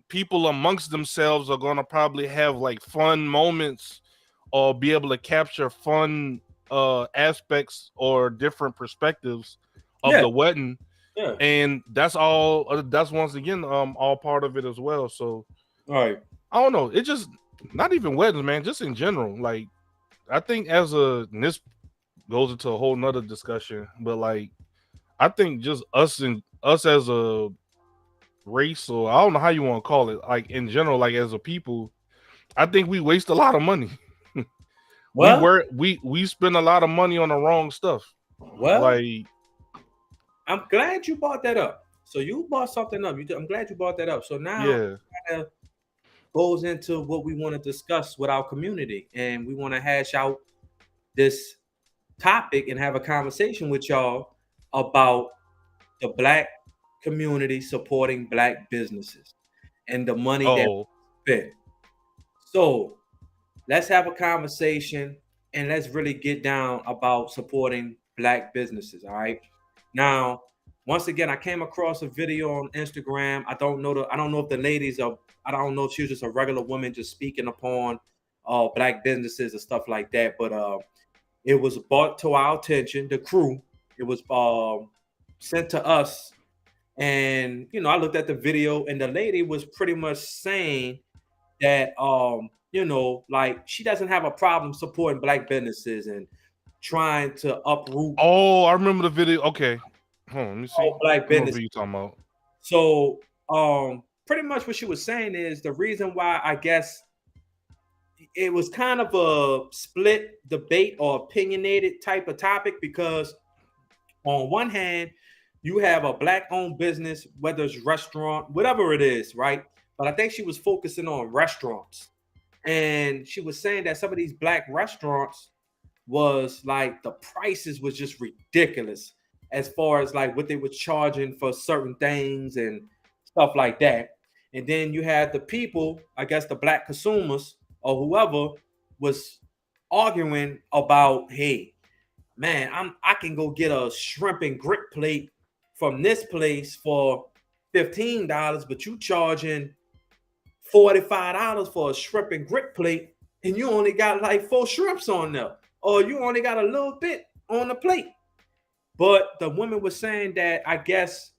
people amongst themselves are gonna probably have like fun moments or be able to capture fun aspects or different perspectives of the wedding. Yeah. And that's all. That's once again all part of it as well. So, all right. I don't know. It just not even weddings, man. Just in general, like I think and this goes into a whole nother discussion. But like, I think just us us as a race, or I don't know how you want to call it, like in general, like as a people, I think we waste a lot of money. Well, we spend a lot of money on the wrong stuff. well, Like, I'm glad you brought that up. So you brought something up. I'm glad you brought that up. So now yeah, it kinda goes into what we want to discuss with our community, and we want to hash out this topic and have a conversation with y'all about the Black community supporting Black businesses and the money that oh, we spend. So let's have a conversation and let's really get down about supporting Black businesses. All right. Now, once again, I came across a video on Instagram. I don't know if the ladies are, I don't know if she was just a regular woman just speaking upon Black businesses and stuff like that. But it was brought to our attention, the crew. It was sent to us. And I looked at the video, and the lady was pretty much saying that like she doesn't have a problem supporting Black businesses and trying to uproot I remember the video. Okay, hold on, let me see. all Black I don't know businesses. what you talking about. So pretty much what she was saying is the reason why I guess it was kind of a split debate or opinionated type of topic, because on one hand, you have a Black owned business, whether it's restaurant, whatever it is, right? But I think she was focusing on restaurants. And she was saying that some of these Black restaurants was like the prices was just ridiculous as far as like what they were charging for certain things and stuff like that. And then you had the people, I guess the Black consumers or whoever was arguing about, hey, man, I can go get a shrimp and grit plate from this place for $15, but you charging $45 for a shrimp and grit plate, and you only got like 4 shrimps on there, or you only got a little bit on the plate. But the woman was saying that I guess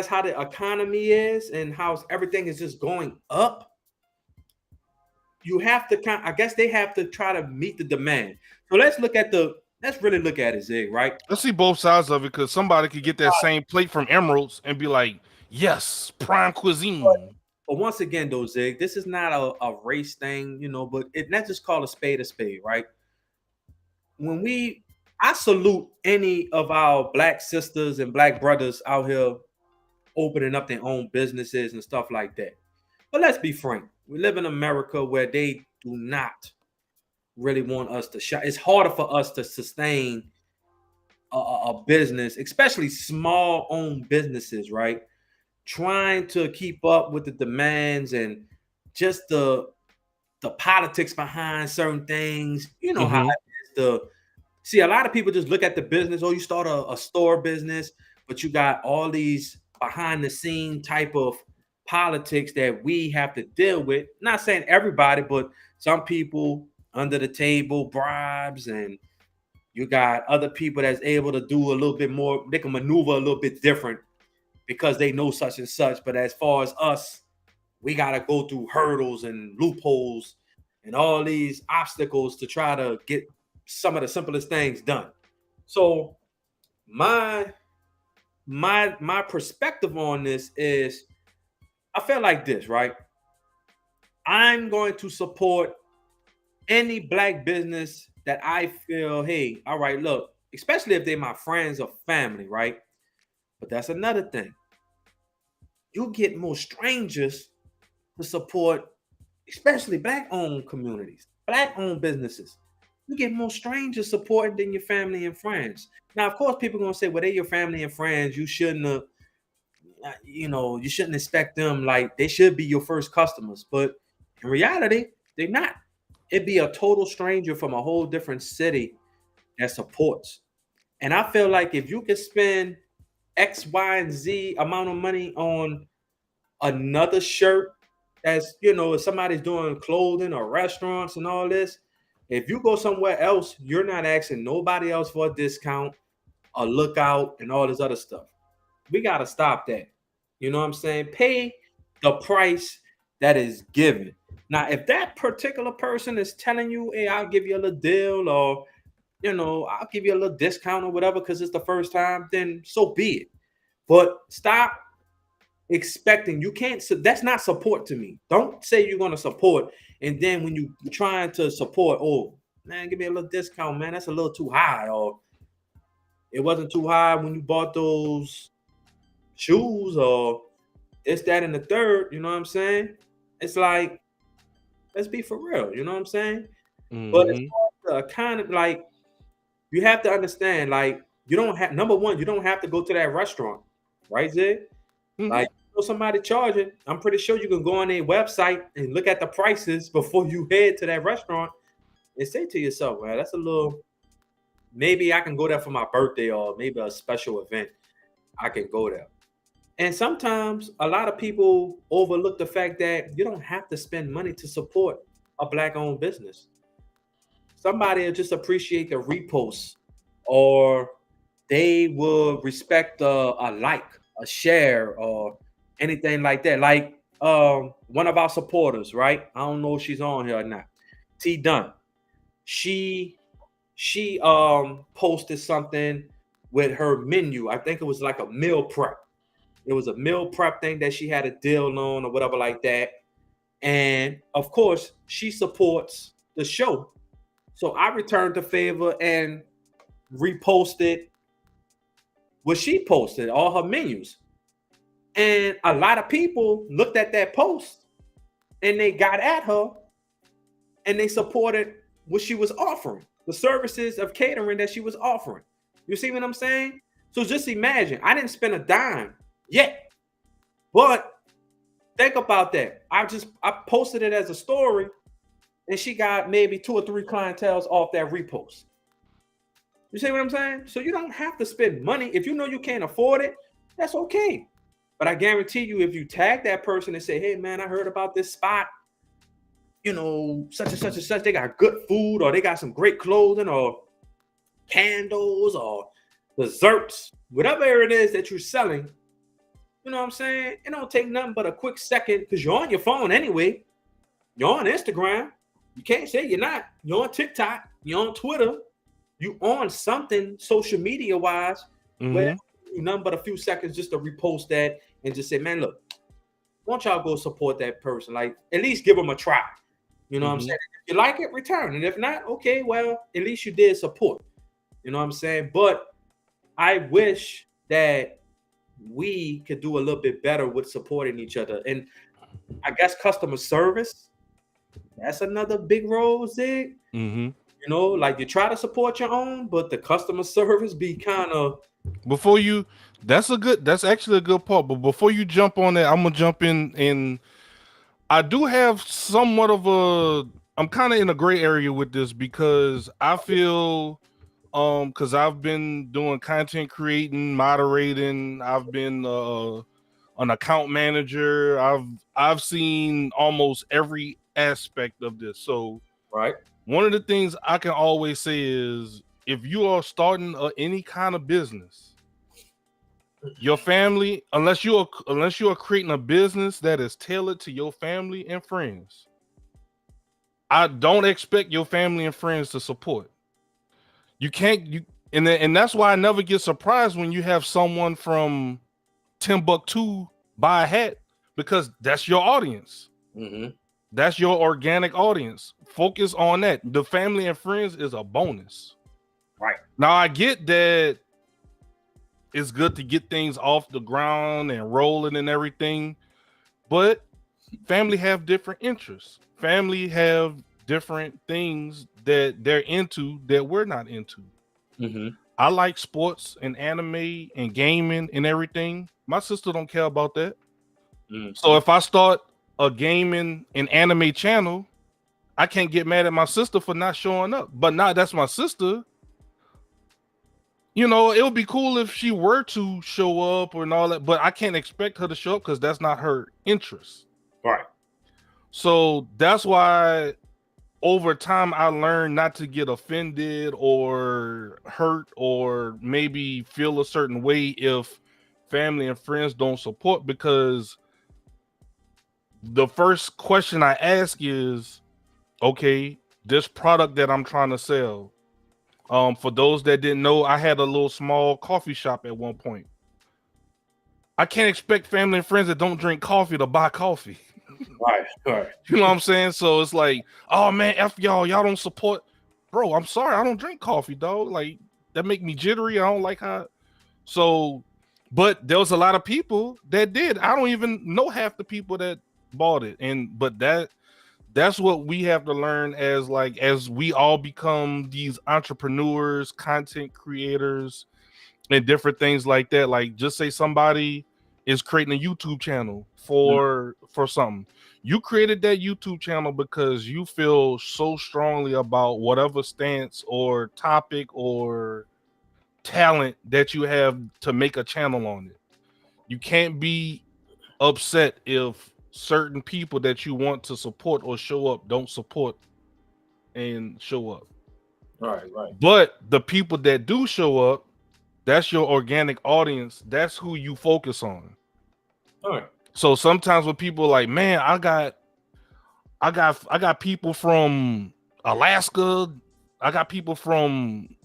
how the economy is and how everything is just going up, you have to I guess they have to try to meet the demand. So let's really look at it, Zig, right? Let's see both sides of it, because somebody could get that same plate from Emerald's and be like, yes, prime cuisine. But once again, though, Zig, this is not a race thing, but let's just call a spade, right? I salute any of our Black sisters and Black brothers out here opening up their own businesses and stuff like that. But let's be frank. We live in America where they do not really want us to shop. It's harder for us to sustain a business, especially small owned businesses, right? Trying to keep up with the demands and just the politics behind certain things. You know how it is. See, a lot of people just look at the business. Oh, you start a store business, but you got all these behind the scene type of politics that we have to deal with. Not saying everybody, but some people under the table bribes, and you got other people that's able to do a little bit more. They can maneuver a little bit different because they know such and such. But as far as us, we got to go through hurdles and loopholes and all these obstacles to try to get some of the simplest things done. So my perspective on this is, I feel like this, right? I'm going to support any Black business that I feel, hey, all right, look, especially if they're my friends or family, right? But that's another thing. You get more strangers to support, especially Black-owned communities, Black-owned businesses. You get more strangers supporting than your family and friends. Now, of course, people are going to say, well, they're your family and friends. You shouldn't you shouldn't expect them, like they should be your first customers. But in reality, they're not. It'd be a total stranger from a whole different city that supports. And I feel like if you could spend X, Y, and Z amount of money on another shirt, as if somebody's doing clothing or restaurants and all this, if you go somewhere else, you're not asking nobody else for a discount, a lookout, and all this other stuff. We got to stop that. You know what I'm saying? Pay the price that is given. Now, if that particular person is telling you, hey, I'll give you a little deal, or I'll give you a little discount or whatever because it's the first time, then so be it. But stop expecting, you can't, that's not support to me. Don't say you're going to support, and then when you trying to support, oh man, give me a little discount, man, that's a little too high, or it wasn't too high when you bought those shoes, or this, that, and the third. You know what I'm saying? It's like, let's be for real. You know what I'm saying? But it's kind of like, you have to understand, like, you don't have, number one, you don't have to go to that restaurant, right, Zig? Like, somebody charging, I'm pretty sure you can go on their website and look at the prices before you head to that restaurant and say to yourself, well, that's a little, maybe I can go there for my birthday or maybe a special event. I can go there. And sometimes a lot of people overlook the fact that you don't have to spend money to support a Black-owned business. Somebody will just appreciate the repost, or they will respect a like, a share, or anything like that. Like one of our supporters, right? I don't know if she's on here or not. T Dunn. She posted something with her menu. I think it was like a meal prep. It was a meal prep thing that she had a deal on or whatever like that. And of course, she supports the show. So I returned the favor and reposted what she posted, all her menus. And a lot of people looked at that post and they got at her and they supported what she was offering, the services of catering that she was offering. You see what I'm saying? So just imagine, I didn't spend a dime yet, but think about that. I posted it as a story, and she got maybe 2 or 3 clienteles off that repost. You see what I'm saying? So you don't have to spend money. If you know you can't afford it, that's okay. But I guarantee you, if you tag that person and say, hey man, I heard about this spot, such and such and such, they got good food, or they got some great clothing, or candles, or desserts, whatever it is that you're selling. You know what I'm saying? It don't take nothing but a quick second, because you're on your phone anyway. You're on Instagram. You can't say you're not. You're on TikTok. You're on Twitter. You on something social media wise, where nothing but a few seconds just to repost that and just say, man, look, why don't y'all go support that person? Like, at least give them a try. You know what I'm saying? If you like it, return. And if not, okay, well, at least you did support. You know what I'm saying? But I wish that we could do a little bit better with supporting each other. And I guess customer service, that's another big role, Zig. Like, you try to support your own, but the customer service be kind of, that's actually a good part. But before you jump on that, I'm gonna jump in, and I do have somewhat of I'm kind of in a gray area with this, because I feel because I've been doing content creating, moderating, I've been an account manager, I've seen almost every aspect of this. So right, one of the things I can always say is, if you are starting any kind of business, your family, unless you are creating a business that is tailored to your family and friends, I don't expect your family and friends to support. You can't, and that's why I never get surprised when you have someone from Timbuktu buy a hat, because that's your audience. That's your organic audience. Focus on that. The family and friends is a bonus. Right. Now, I get that it's good to get things off the ground and rolling and everything, but family have different interests. Family have different things that they're into that we're not into. I like sports and anime and gaming and everything. My sister don't care about that. So if I start a gaming and anime channel, I can't get mad at my sister for not showing up. But now that's my sister. It would be cool if she were to show up and all that, but I can't expect her to show up because that's not her interest. Right. So that's why over time I learned not to get offended or hurt or maybe feel a certain way if family and friends don't support, because the first question I ask is, okay, this product that I'm trying to sell, For those that didn't know, I had a little small coffee shop at one point. I can't expect family and friends that don't drink coffee to buy coffee. Right. You know what I'm saying? So it's like, oh man, F y'all don't support. Bro, I'm sorry, I don't drink coffee, dog. Like that make me jittery. I don't like how. So, but there was a lot of people that did. I don't even know half the people that bought it. But that's what we have to learn as we all become these entrepreneurs, content creators, and different things like that. Like just say somebody is creating a YouTube channel for something. You created that YouTube channel because you feel so strongly about whatever stance or topic or talent that you have to make a channel on it. You can't be upset if certain people that you want to support or show up don't support and show up. Right. But the people that do show up, that's your organic audience. That's who you focus on. All right. So sometimes when people are like, man, I got people from Alaska, I got people from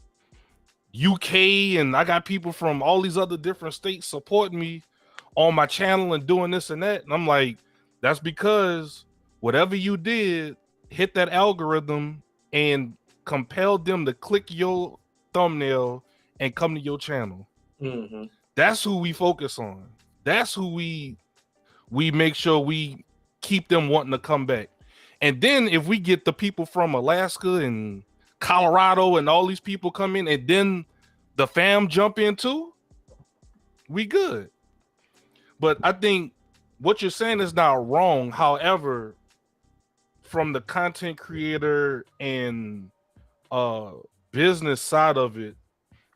UK, and I got people from all these other different states supporting me on my channel and doing this and that. And I'm like, that's because whatever you did hit that algorithm and compelled them to click your thumbnail and come to your channel. Mm-hmm. That's who we focus on. That's who we make sure we keep them wanting to come back. And then if we get the people from Alaska and Colorado and all these people come in and then the fam jump in too, we good. But I think what you're saying is not wrong. However, from the content creator and business side of it,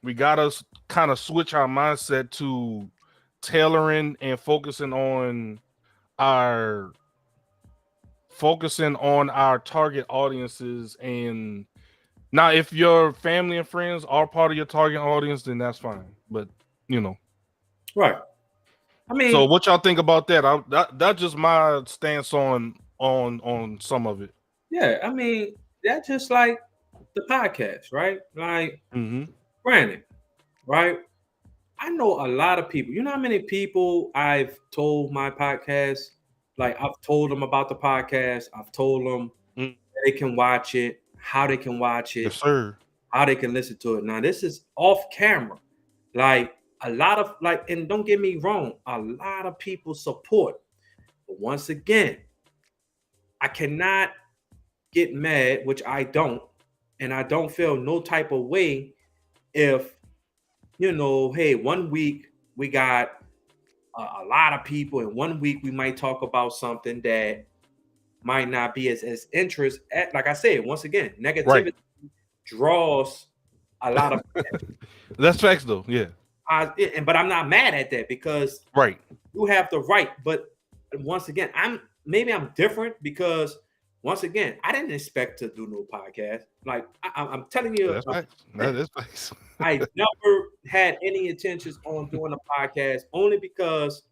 we gotta kind of switch our mindset to tailoring and focusing on our target audiences. And now if your family and friends are part of your target audience, then that's fine. But Right. I mean, so what y'all think about that? That's just my stance on some of it. Yeah, I mean, that's just like the podcast, right? Like, granted, right? I know a lot of people. You know how many people I've told my podcast? Like, I've told them about the podcast. I've told them they can watch it, how they can watch it, Yes, sir. how they can listen to it. Now, this is off camera. Like, a lot of, and don't get me wrong, a lot of people support. But once again, I cannot get mad, which I don't, and I don't feel no type of way if, hey, 1 week we got a lot of people, and 1 week we might talk about something that might not be as interest. Like I said, once again, negativity draws a lot of. That's facts, though. Yeah. But I'm not mad at that because you have the right. But once again, I'm different because once again, I didn't expect to do no podcast. Like I'm telling you, that is facts. I never had any intentions on doing a podcast only because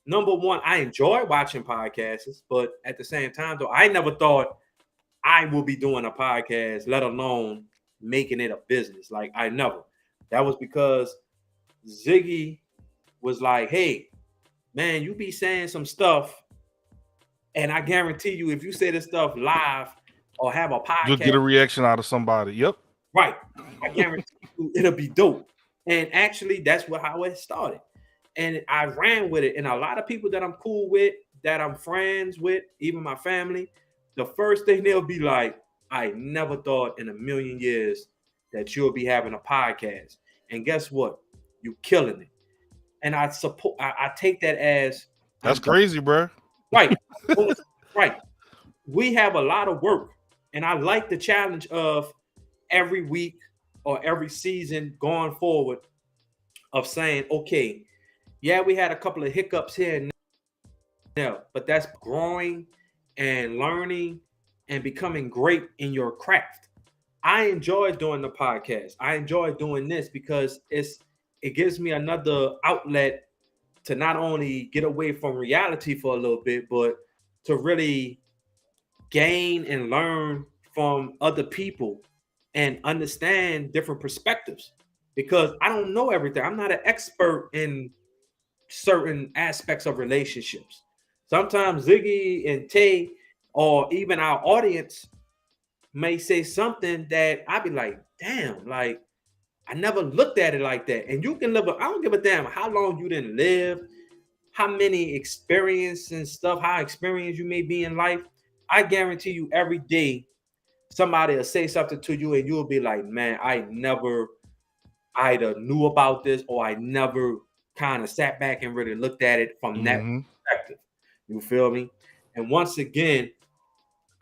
number one, I enjoy watching podcasts, but at the same time, though, I never thought I will be doing a podcast, let alone making it a business. Like I never. That was because Ziggy was like, hey, man, you be saying some stuff, and I guarantee you, if you say this stuff live or have a podcast, you'll get a reaction out of somebody. Yep. Right. I guarantee you it'll be dope. And actually, that's how it started. And I ran with it. And a lot of people that I'm cool with, that I'm friends with, even my family, the first thing they'll be like, I never thought in a million years that you'll be having a podcast. And guess what? You're killing it. And I take that as that's crazy, bro. Right. Right. We have a lot of work. And I like the challenge of every week or every season going forward of saying, okay, yeah, we had a couple of hiccups here and there, but that's growing and learning and becoming great in your craft. I enjoy doing the podcast. I enjoy doing this because it gives me another outlet to not only get away from reality for a little bit, but to really gain and learn from other people and understand different perspectives, because I don't know everything. I'm not an expert in certain aspects of relationships. Sometimes Ziggy and Tay, or even our audience, may say something that I'd be like, damn, like I never looked at it like that. And you can live, I don't give a damn how long you didn't live, how many experiences and stuff, how experienced you may be in life. I guarantee you every day somebody will say something to you and you'll be like, man, I never either knew about this or I never kind of sat back and really looked at it from that perspective. You feel me? And once again,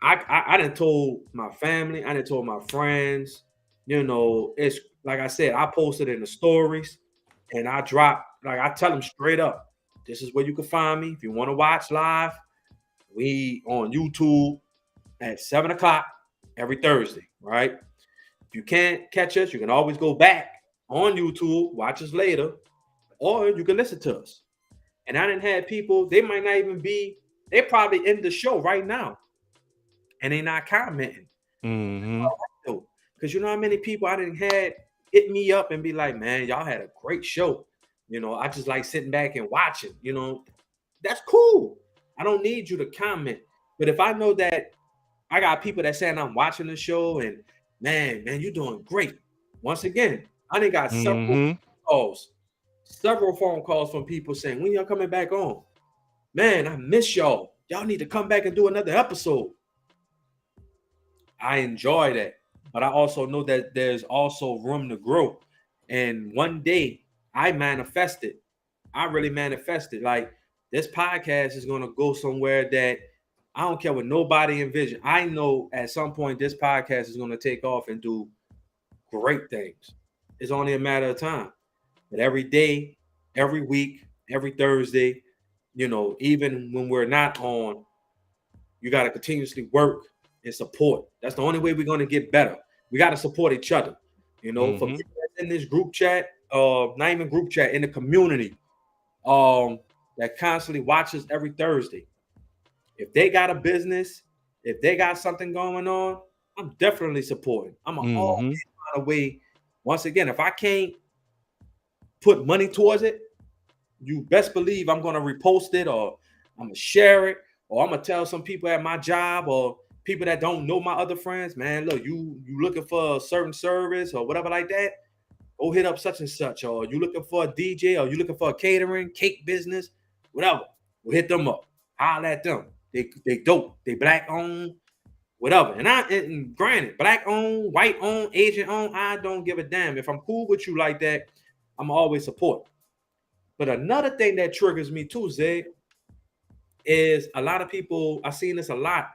I done told my family, I done told my friends, you know, it's like I said, I posted in the stories and I drop, like I tell them straight up, this is where you can find me. If you want to watch live, we on YouTube at 7 o'clock every Thursday, right? If you can't catch us, you can always go back on YouTube, watch us later, or you can listen to us. And I didn't have people, they might not even be, they probably in the show right now and they not commenting. Because you know how many people I didn't had hit me up and be like, man, y'all had a great show. You know, I just like sitting back and watching, you know, that's cool. I don't need you to comment. But if I know that I got people that saying I'm watching the show and man, you're doing great. Once again, I done got several phone calls from people saying, when y'all coming back on? Man, I miss y'all. Y'all need to come back and do another episode. I enjoy that. But I also know that there's also room to grow. And one day I manifested. I really manifested. Like this podcast is going to go somewhere that I don't care what nobody envision. I know at some point this podcast is going to take off and do great things. It's only a matter of time. But every day, every week, every Thursday, you know, even when we're not on, you got to continuously work and support. That's the only way we're going to get better. We got to support each other. You know, for people in this group chat, not even group chat, in the community, that constantly watches every Thursday. If they got a business, if they got something going on, I'm definitely supporting. I'm always find a way. Once again, if I can't put money towards it, you best believe I'm going to repost it, or I'm going to share it, or I'm going to tell some people at my job or people that don't know my other friends, man, look, you looking for a certain service or whatever like that, go hit up such and such. Or you looking for a DJ, or you looking for a catering, cake business, whatever, we'll hit them up, holler at them. They dope, they black owned, whatever. And granted, black owned, white owned, Asian owned, I don't give a damn. If I'm cool with you like that, I'm always support. But another thing that triggers me too, Zay, is a lot of people, I've seen this a lot,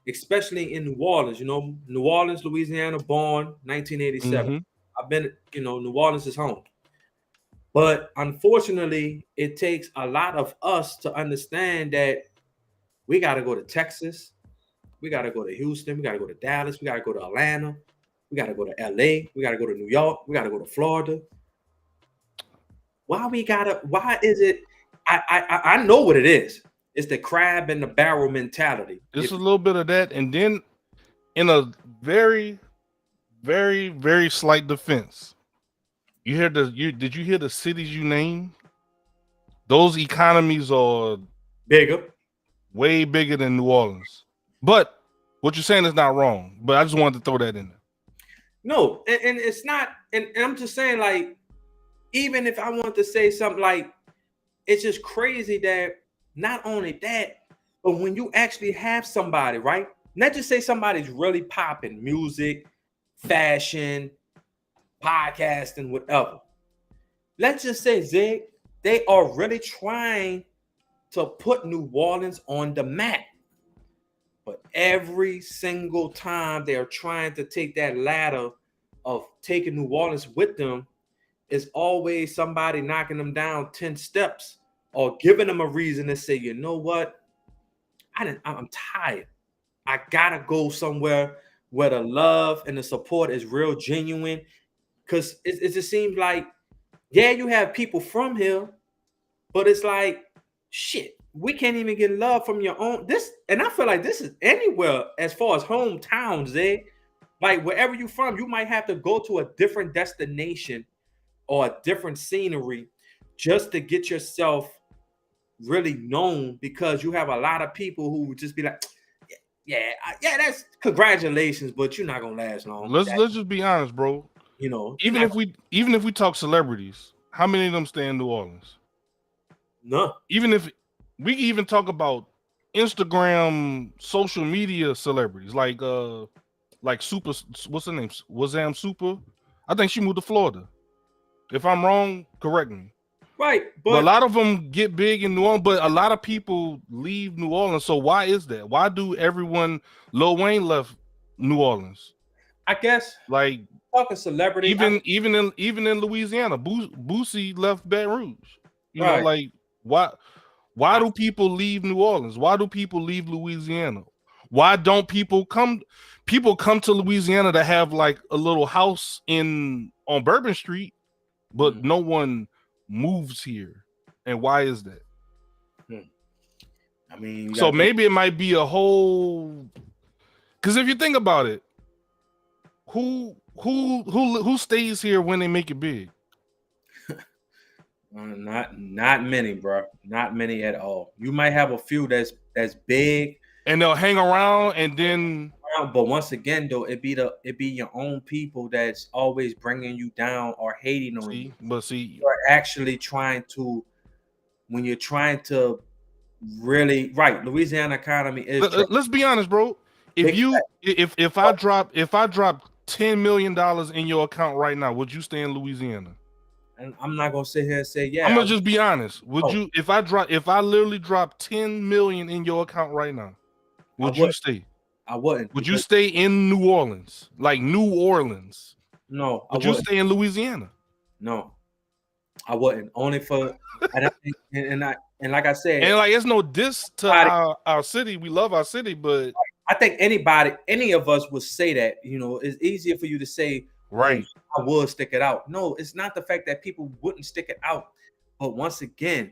especially in New Orleans. You know, New Orleans, Louisiana, born 1987. I've been, you know, New Orleans is home. But unfortunately, it takes a lot of us to understand that we got to go to Texas. We got to go to Houston. We got to go to Dallas. We got to go to Atlanta. We got to go to LA. We got to go to New York. We got to go to Florida. Why is it? I know what it is. It's the crab in the barrel mentality. It's a little bit of that. And then in a very, very, very slight defense, did you hear the cities you named? Those economies are bigger, way bigger than New Orleans. But what you're saying is not wrong. But I just wanted to throw that in there. No, and it's not, and I'm just saying, like, even if I want to say something, like, it's just crazy that not only that, but when you actually have somebody, right? Not just say somebody's really popping music, fashion, podcasting, whatever. Let's just say, Zig, they are really trying to put New Orleans on the map. But every single time they are trying to take that ladder of taking New Orleans with them, is always somebody knocking them down 10 steps or giving them a reason to say, you know what? I'm tired. I gotta go somewhere where the love and the support is real genuine. Because it just seems like, yeah, you have people from here, but it's like, shit, we can't even get love from your own. And I feel like this is anywhere as far as hometowns, Like wherever you're from, you might have to go to a different destination or a different scenery just to get yourself really known, because you have a lot of people who would just be like, yeah, that's congratulations, but you're not gonna last long. Let's just be honest, bro. You know, Even if we talk celebrities, how many of them stay in New Orleans? no, Even if we can even talk about Instagram, social media celebrities like Super, what's her name? Wazam Super. I think she moved to Florida. If I'm wrong, correct me. right, But a lot of them get big in New Orleans, but a lot of people leave New Orleans. So why is that? Why do everyone? Lil Wayne left New Orleans. I guess Like talking celebrity, even in Louisiana, Boosie left Baton Rouge. You know, Right. like why do people leave New Orleans? Why do people leave Louisiana? Why don't people come? People come to Louisiana to have like a little house on Bourbon Street, but Mhm. no one moves here. And why is that? I mean, you So gotta maybe it might be a whole. Because if you think about it, who stays here when they make it big? not many, bro. Not many at all. You might have a few that's big, And they'll hang around, and then but once again, though, it be your own people that's always bringing you down or hating on you. see, You're actually trying to, when you're trying to really, right? Louisiana economy is. let's be honest, bro. If I drop $10 million in your account right now, would you stay in Louisiana? And I'm not gonna sit here and say, yeah. I'm gonna just be honest. Would Oh. you, if I literally drop 10 million in your account right now, would you stay? I wouldn't. Would you stay in New Orleans? Like New Orleans? No, I Would you wouldn't. stay in Louisiana? No, I wouldn't. Only for and like I said, And like it's no diss to our city. We love our city, but I think any of us would say that. You know, it's easier for you to say, right. I would stick it out. No, it's not the fact that people wouldn't stick it out. But once again,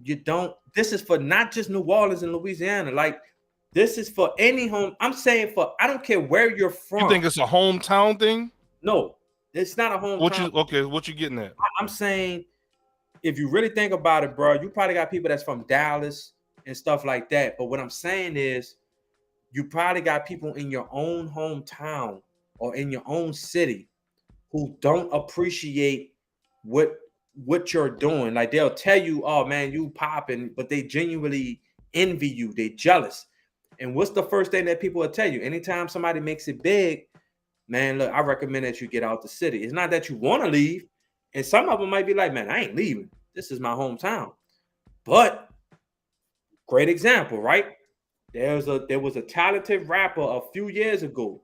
you don't. This is for not just New Orleans and Louisiana. Like, this is for any home. I'm saying I don't care where you're from. You think it's a hometown thing? No, it's not a hometown. What you getting at? I'm saying, if you really think about it, bro, you probably got people that's from Dallas and stuff like that. But what I'm saying is, you probably got people in your own hometown or in your own city who don't appreciate what you're doing. Like, they'll tell you, oh man, you popping, but they genuinely envy you. They jealous. And what's the first thing that people will tell you? Anytime somebody makes it big, man, look, I recommend that you get out the city. It's not that you want to leave. And some of them might be like, man, I ain't leaving. This is my hometown. But great example, right? There was a talented rapper a few years ago,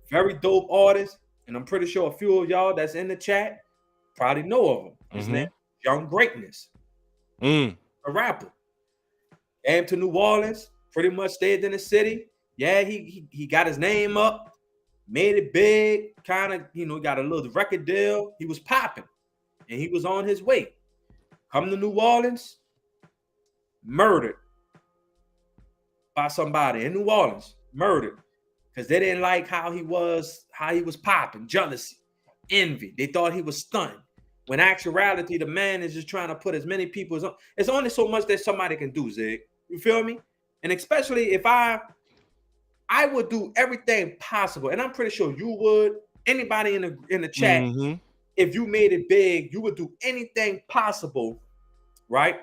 very dope artist. And I'm pretty sure a few of y'all that's in the chat probably know of him. His name is Young Greatness, a rapper. Came to New Orleans, pretty much stayed in the city. Yeah, he got his name up, made it big, kind of, got a little record deal. He was popping, and he was on his way. Come to New Orleans, murdered by somebody in New Orleans, murdered. Because they didn't like how he was popping, jealousy, envy. They thought he was stunned. When actuality, the man is just trying to put as many people as on. It's only so much that somebody can do, Zig. You feel me? And especially if I would do everything possible, and I'm pretty sure you would. Anybody in the chat, if you made it big, you would do anything possible, right,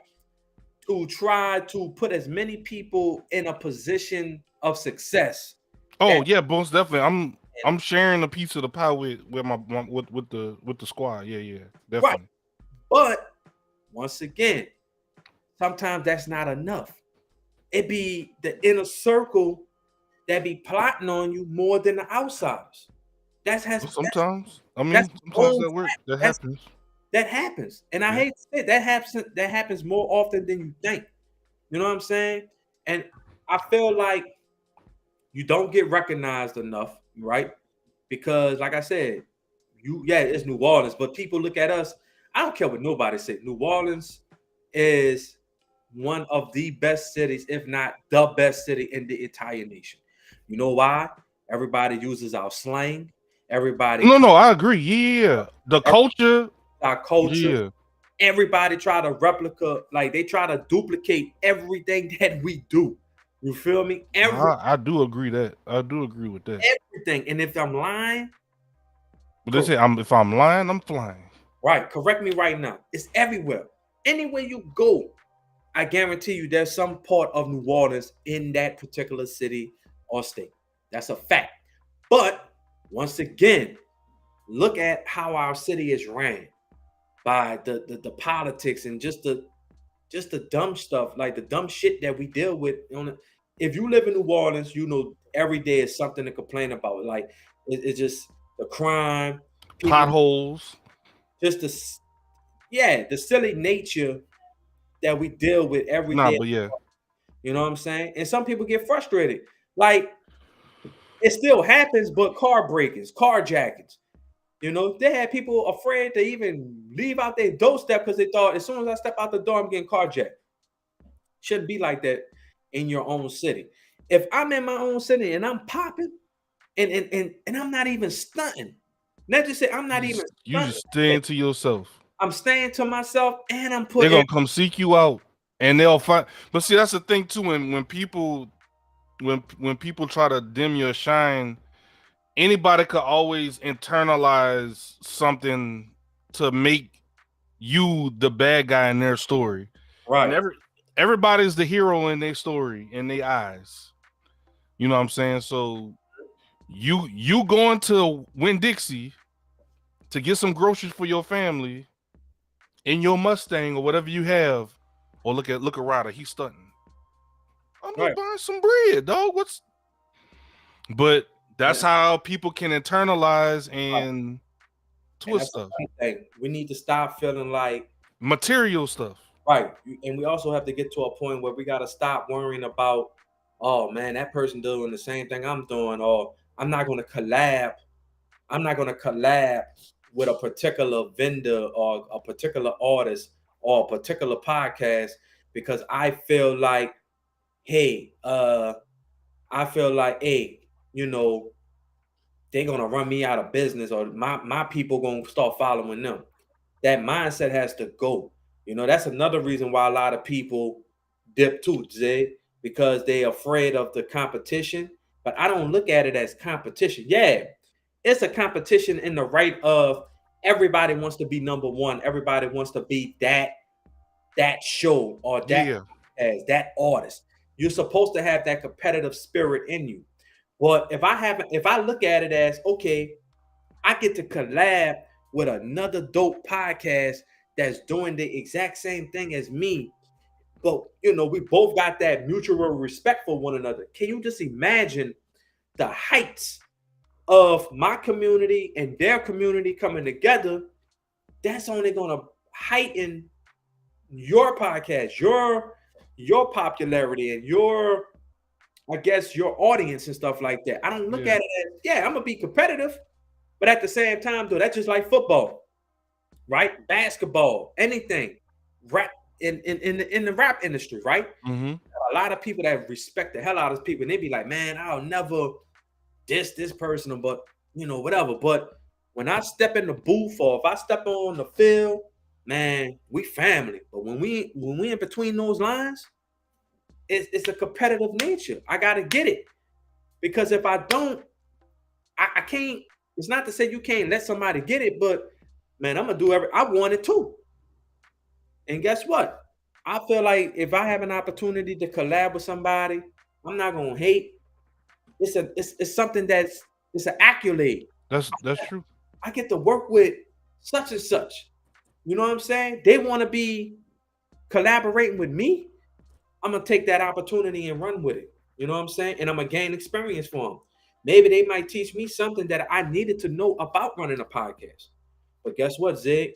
to try to put as many people in a position of success. Oh yeah, most definitely. I'm sharing a piece of the pie with the squad. Yeah, definitely. Right. But once again, sometimes that's not enough. It be the inner circle that be plotting on you more than the outsiders. Sometimes that happens. That happens, and I hate to say it, that happens more often than you think. You know what I'm saying? And I feel like you don't get recognized enough, right? Because, like I said, it's New Orleans, but people look at us. I don't care what nobody say. New Orleans is one of the best cities, if not the best city in the entire nation. You know why? Everybody uses our slang. Everybody No, I agree. Yeah, the culture. our culture. Yeah, Everybody try to replicate, like they try to duplicate everything that we do. You feel me? I do agree I do agree with that. Everything. And if I'm lying, But they say if I'm lying, I'm flying. right, correct me right now. It's everywhere. Anywhere you go, I guarantee you there's some part of New Orleans in that particular city or state. That's a fact. But once again, look at how our city is ran by the politics and just the dumb stuff, like the dumb shit that we deal with. If you live in New Orleans, you know every day is something to complain about. Like it's just the crime, Potholes. just the silly nature that we deal with every day. But yeah, You know what I'm saying? And some people get frustrated. Like it still happens, but car breakings, carjackings. You know, they had people afraid to even leave out their doorstep because they thought as soon as I step out the door, I'm getting carjacked. Shouldn't be like that in your own city. If I'm in my own city and I'm popping and I'm not even stunting, not just say I'm not even you just staying to yourself. I'm staying to myself and I'm They're putting gonna come seek you out and they'll find. But see, that's the thing too. When people try to dim your shine, anybody could always internalize something to make you the bad guy in their story. right. And everybody's the hero in their story, in their eyes. You know what I'm saying? So you going to Winn-Dixie to get some groceries for your family in your Mustang or whatever you have, or look at Ryder, he's stunting. I'm gonna buy some bread, dog. But that's how people can internalize and twist stuff. We need to stop feeling like material stuff. Right. And we also have to get to a point where we got to stop worrying about, oh man, that person doing the same thing I'm doing, or I'm not going to collab. I'm not going to collab with a particular vendor or a particular artist or a particular podcast because I feel like, hey, you know, they're going to run me out of business or my people going to start following them. That mindset has to go. You know, that's another reason why a lot of people dip too, Zay, because they're afraid of the competition. But I don't look at it as competition. Yeah, it's a competition in the right of everybody wants to be number one. Everybody wants to be that show or that as that artist. You're supposed to have that competitive spirit in you. But if I look at it as, okay, I get to collab with another dope podcast that's doing the exact same thing as me, but you know, we both got that mutual respect for one another. Can you just imagine the heights of my community and their community coming together? That's only going to heighten your podcast, your popularity, and your audience and stuff like that. I don't look at it as, I'm gonna be competitive, but at the same time, though, that's just like football, right? Basketball, anything, rap in the rap industry, right? Mm-hmm. A lot of people that respect the hell out of people, and they be like, man, I'll never diss this person, but you know, whatever. But when I step in the booth or if I step on the field, man, we family. But when we in between those lines, it's a competitive nature. I gotta get it. Because if I don't, I can't. It's not to say you can't let somebody get it, but man, I'm gonna do I want it too. And guess what? I feel like if I have an opportunity to collab with somebody, I'm not gonna hate. It's something it's an accolade. That's true. I get to work with such and such. You know what I'm saying? They want to be collaborating with me. I'm gonna take that opportunity and run with it. You know what I'm saying? And I'm gonna gain experience for them. Maybe they might teach me something that I needed to know about running a podcast. But guess what, Zig?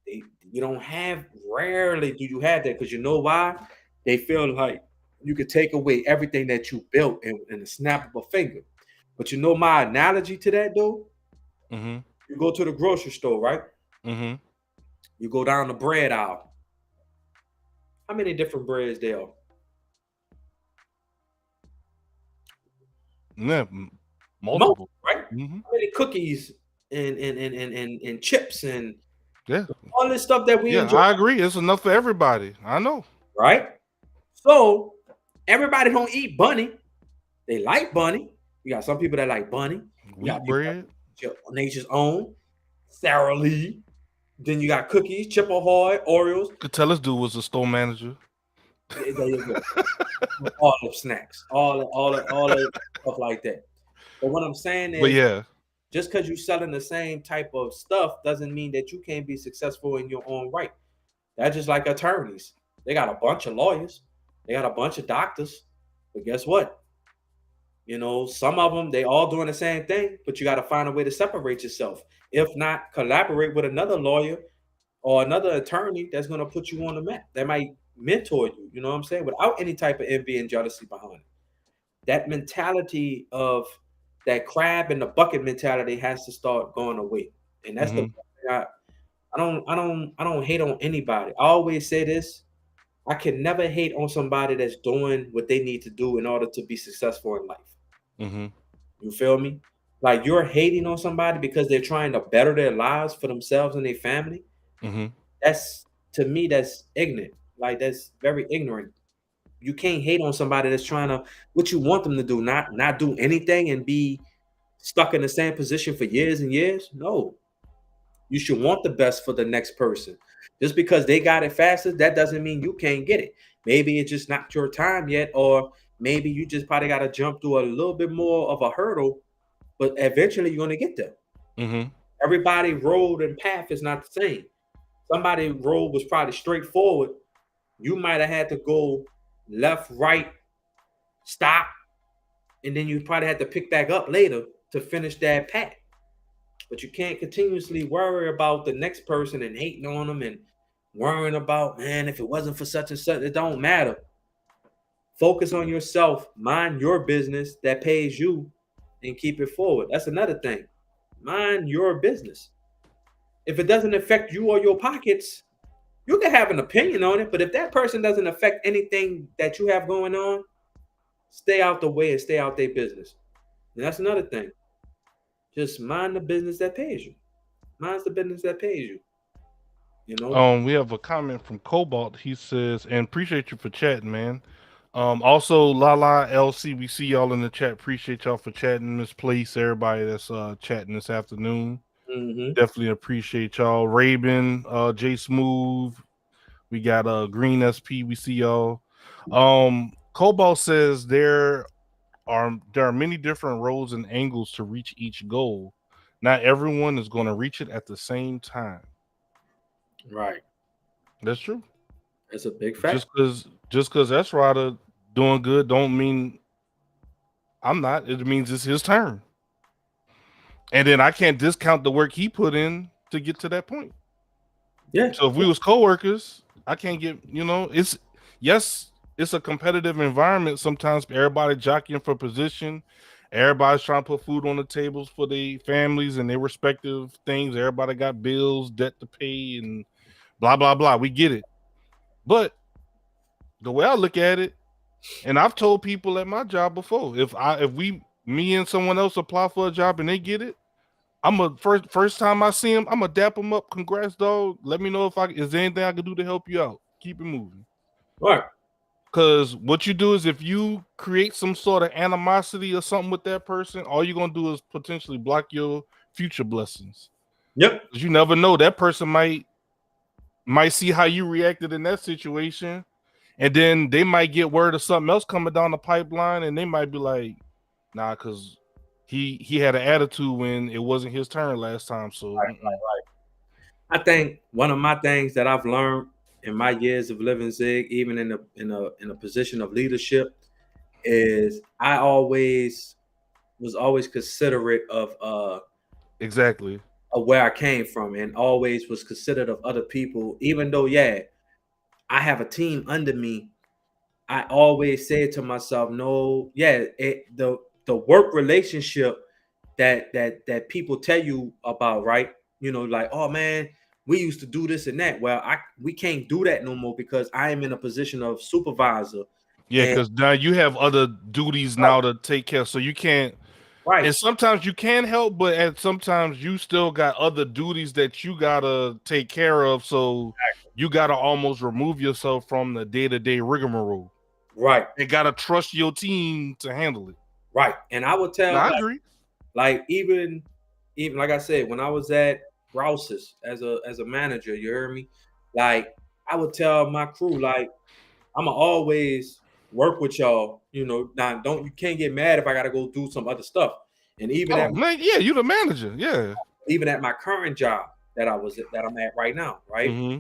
You don't have, rarely do you have that, because you know why? They feel like you could take away everything that you built in the snap of a finger. But you know my analogy to that, though? Mm-hmm. You go to the grocery store, right? Mm-hmm. You go down the bread aisle. How many different breads there are? Yeah, Multiple. right? Mhm. How many cookies and chips and Yeah. all this stuff that we Yeah, enjoy, I agree. It's enough for everybody. I know. right? So everybody don't eat bunny. They like bunny. You got some people that like bunny. You got Wheat people bread. that Nature's Own, Sara Lee. Then you got cookies, Chip Ahoy, Oreos. Could tell this dude was a store manager. There you go. All the snacks, all the stuff like that. But what I'm saying But is, yeah, just because you're selling the same type of stuff doesn't mean that you can't be successful in your own right. That's just like attorneys. They got a bunch of lawyers, they got a bunch of doctors, but guess what? You know, some of them, they all doing the same thing, but you got to find a way to separate yourself. If not, collaborate with another lawyer or another attorney that's going to put you on the map. That might mentor you, you know what I'm saying? Without any type of envy and jealousy behind it. That mentality of that crab in the bucket mentality has to start going away. And that's the I don't hate on anybody. I always say this. I can never hate on somebody that's doing what they need to do in order to be successful in life. You feel me? Like you're hating on somebody because they're trying to better their lives for themselves and their family. That's, to me, that's ignorant. Like that's very ignorant. You can't hate on somebody that's trying to what you want them to do, not do anything and be stuck in the same position for years and years. No, you should want the best for the next person. Just because they got it faster, that doesn't mean you can't get it. Maybe it's just not your time yet, or maybe you just probably got to jump through a little bit more of a hurdle, but eventually you're going to get there. Everybody road and path is not the same. Somebody road was probably straightforward. You might have had to go left, right, stop, and then you probably had to pick back up later to finish that path. But you can't continuously worry about the next person and hating on them and worrying about, man, if it wasn't for such and such, it don't matter. Focus on yourself, mind your business that pays you, and keep it forward. That's another thing. Mind your business. If it doesn't affect you or your pockets, you can have an opinion on it, but if that person doesn't affect anything that you have going on, stay out the way and stay out their business. And that's another thing. Just mind the business that pays you. Mind the business that pays you. You know? We have a comment from Cobalt. He says, and appreciate you for chatting, man. Also, Lala LC, we see y'all in the chat. Appreciate y'all for chatting. Miss Place, everybody that's chatting this afternoon. Definitely appreciate y'all. Raven, J Smooth, we got Green SP, we see y'all. Cobalt says there are many different roads and angles to reach each goal. Not everyone is going to reach it at the same time. Right. That's true. That's a big fact. Just because that's Ryder doing good don't mean I'm not. It means it's his turn. And then I can't discount the work he put in to get to that point. Yeah. So if we was co-workers, I can't get, it's a competitive environment. Sometimes everybody jockeying for position. Everybody's trying to put food on the tables for their families and their respective things. Everybody got bills, debt to pay, and blah, blah, blah. We get it. But the way I look at it, and I've told people at my job before, if me and someone else apply for a job and they get it, first time I see him, I'm gonna dap him up. Congrats, dog. Let me know is there anything I can do to help you out. Keep it moving. Right. Because what you do is if you create some sort of animosity or something with that person, all you're gonna do is potentially block your future blessings. Yep. Because you never know, that person might see how you reacted in that situation, and then they might get word of something else coming down the pipeline, and they might be like, nah, because he had an attitude when it wasn't his turn last time. So right. I think one of my things that I've learned in my years of living, Zig, even in a position of leadership, is I was always considerate of exactly of where I came from, and always was considerate of other people, even though I have a team under me. I always say to myself, no, the work relationship that people tell you about, right? Like, oh man, we used to do this and that. Well, we can't do that no more because I am in a position of supervisor. Yeah, because now you have other duties now to take care of, so you can't. Right. And sometimes you can help, but sometimes you still got other duties that you gotta take care of. So you gotta almost remove yourself from the day-to-day rigmarole. Right. You gotta trust your team to handle it. Right. And I would tell, No, I agree. like even like I said, when I was at Rouse's as a manager, you heard me? Like I would tell my crew, like, I'ma always work with y'all. You know, now you can't get mad if I gotta go do some other stuff. And even Oh man, yeah, you the manager, yeah. even at my current job that I'm at right now, right? Mm-hmm.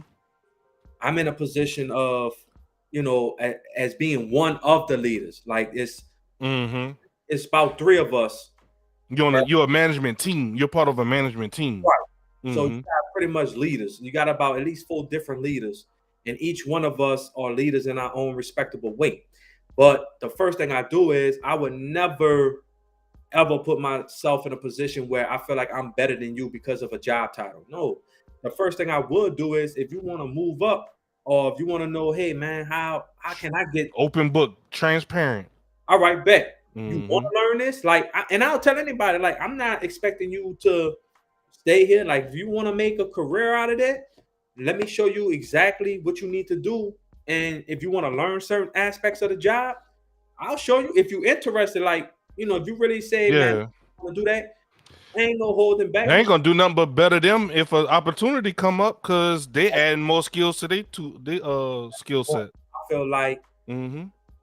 I'm in a position of, you know, as being one of the leaders. Like it's about 3 of us. You're a management team. You're part of a management team. Right. So you got pretty much leaders. You got about at least 4 different leaders, and each one of us are leaders in our own respectable way. But the first thing I do is I would never ever put myself in a position where I feel like I'm better than you because of a job title. No. The first thing I would do is if you want to move up, or if you want to know, hey man, how can I get open book, transparent? All right, bet. You want to learn this? Like, and I'll tell anybody, like, I'm not expecting you to stay here. Like, if you want to make a career out of that, let me show you exactly what you need to do. And if you want to learn certain aspects of the job, I'll show you. If you're interested, like, you know, if you really say, man, I want to do that, ain't no holding back. They ain't gonna do nothing but better them if an opportunity come up, because they adding more skills to their skill set. I feel like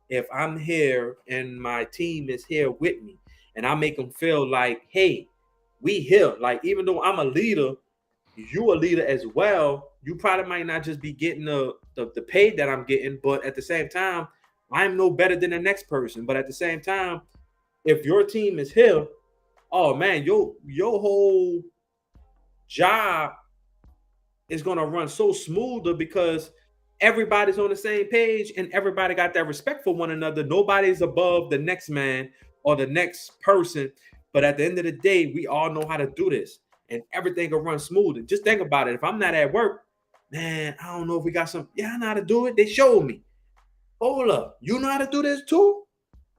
if I'm here and my team is here with me, and I make them feel like, hey, we here. Like, even though I'm a leader, you a leader as well. You probably might not just be getting the pay that I'm getting, but at the same time, I'm no better than the next person. But at the same time, if your team is here, oh man, your whole job is gonna run so smoother because everybody's on the same page and everybody got that respect for one another. Nobody's above the next man or the next person. But at the end of the day, we all know how to do this and everything will run smooth. And just think about it. If I'm not at work, man, I don't know if we got some. Yeah, I know how to do it. They showed me. Hold up. You know how to do this too?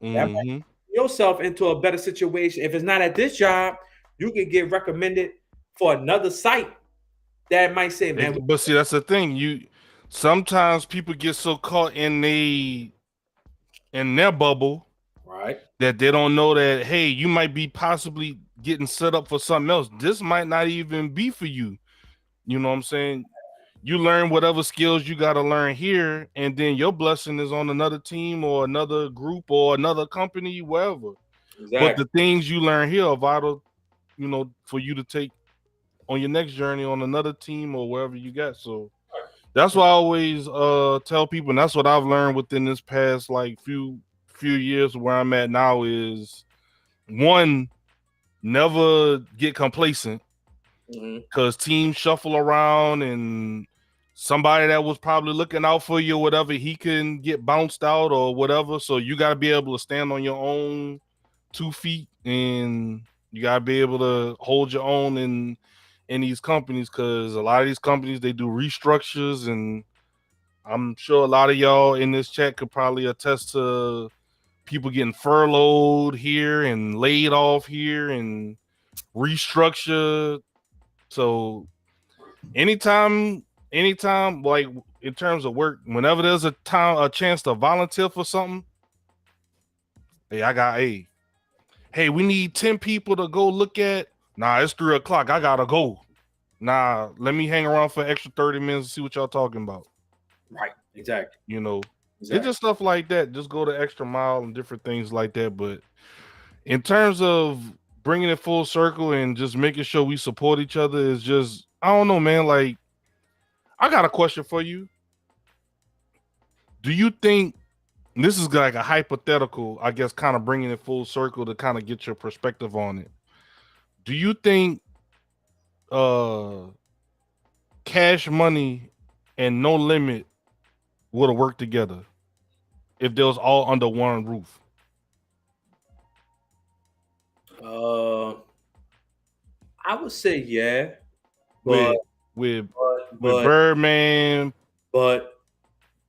That might put yourself into a better situation. If it's not at this job, you can get recommended for another site that might say, man. But see, that's the thing. Sometimes people get so caught in their bubble, right, that they don't know that, hey, you might be possibly getting set up for something else. This might not even be for you. You know what I'm saying? You learn whatever skills you got to learn here, and then your blessing is on another team or another group or another company, wherever. Exactly. But the things you learn here are vital, you know, for you to take on your next journey on another team or wherever you got. So that's what I always tell people, and that's what I've learned within this past like few years where I'm at now is, one, never get complacent, because teams shuffle around and somebody that was probably looking out for you or whatever, he can get bounced out or whatever. So you got to be able to stand on your own 2 feet, and you got to be able to hold your own in these companies, because a lot of these companies, they do restructures, and I'm sure a lot of y'all in this chat could probably attest to people getting furloughed here and laid off here and restructured. So anytime, like in terms of work, whenever there's a chance to volunteer for something, hey, we need 10 people to go look at. Nah, it's 3 o'clock. I gotta go. Nah, let me hang around for extra 30 minutes to see what y'all talking about. Right, exactly. You know, it's just stuff like that. Just go the extra mile and different things like that. But in terms of bringing it full circle and just making sure we support each other is just, I don't know, man. Like, I got a question for you. Do you think, this is like a hypothetical, I guess, kind of bringing it full circle to kind of get your perspective on it. Do you think Cash Money and No Limit would have worked together if they was all under one roof? I would say yeah. With Birdman. But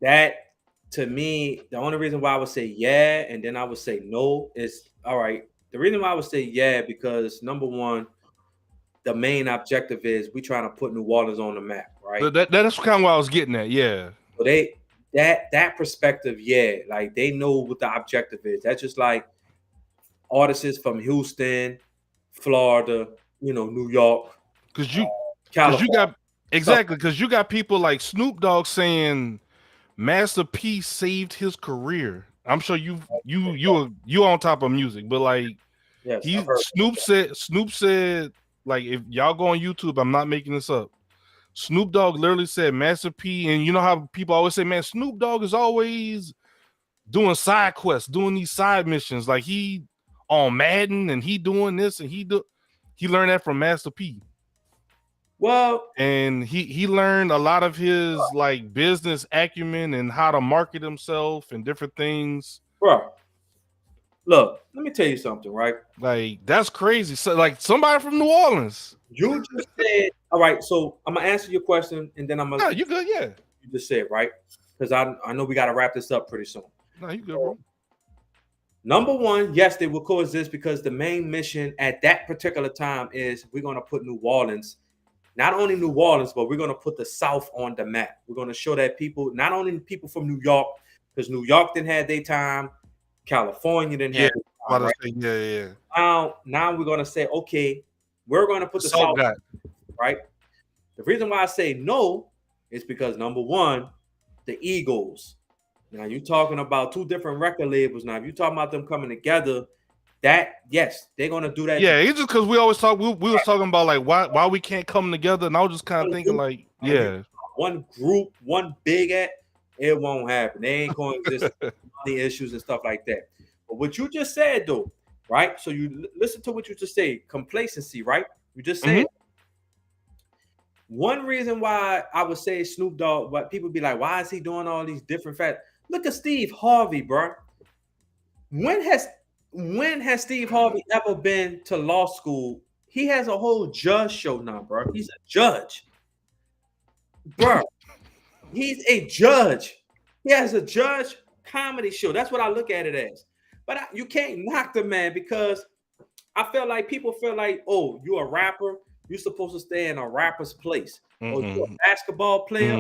that, to me, the only reason why I would say yeah and then I would say no is, all right, The reason why I would say yeah, because number one, the main objective is we trying to put New Orleans on the map, right? That's kind of what I was getting at. Yeah. So that perspective, yeah, like they know what the objective is. That's just like artists from Houston, Florida, New York, Because you California. you got people like Snoop Dogg saying Master P saved his career. I'm sure you on top of music, but like Yes, Snoop said, like, if y'all go on YouTube, I'm not making this up. Snoop Dogg literally said Master P, and you know how people always say, man, Snoop Dogg is always doing side quests, doing these side missions. Like he on Madden and he doing this and he learned that from Master P. Well, And he learned a lot of his like business acumen and how to market himself and different things. bro, look, let me tell you something, right? Like that's crazy. So like somebody from New Orleans. You just said, all right, so I'm gonna answer your question and then I'm gonna No, you good, yeah. you just said, right? Because I know we gotta wrap this up pretty soon. No, you good, bro. Number one, yes, they will coexist because the main mission at that particular time is we're gonna put New Orleans, not only New Orleans, but we're gonna put the South on the map. We're gonna show that people, not only people from New York, because New York didn't have their time, California didn't have their time, right? Yeah. Now we're gonna say, okay, we're gonna put the South, right? The reason why I say no is because number one, the Eagles. Now you're talking about two different record labels. Now, if you're talking about them coming together, that yes, they're gonna do that. Yeah, it's just because we always talk. We was talking about like why we can't come together, and I was just kind of thinking like, yeah, one group, one big at it won't happen. They ain't going to exist money issues and stuff like that. But what you just said though, right? So you listen to what you just said, complacency, right? You just said one reason why I would say Snoop Dogg, but people be like, why is he doing all these different facts? Look at Steve Harvey, bro. When has Steve Harvey ever been to law school? He has a whole judge show now, bro. He's a judge, bro. He's a judge. He has a judge comedy show. That's what I look at it as. But you can't knock the man because I feel like people feel like, oh, you're a rapper. You're supposed to stay in a rapper's place. Or you're a basketball player.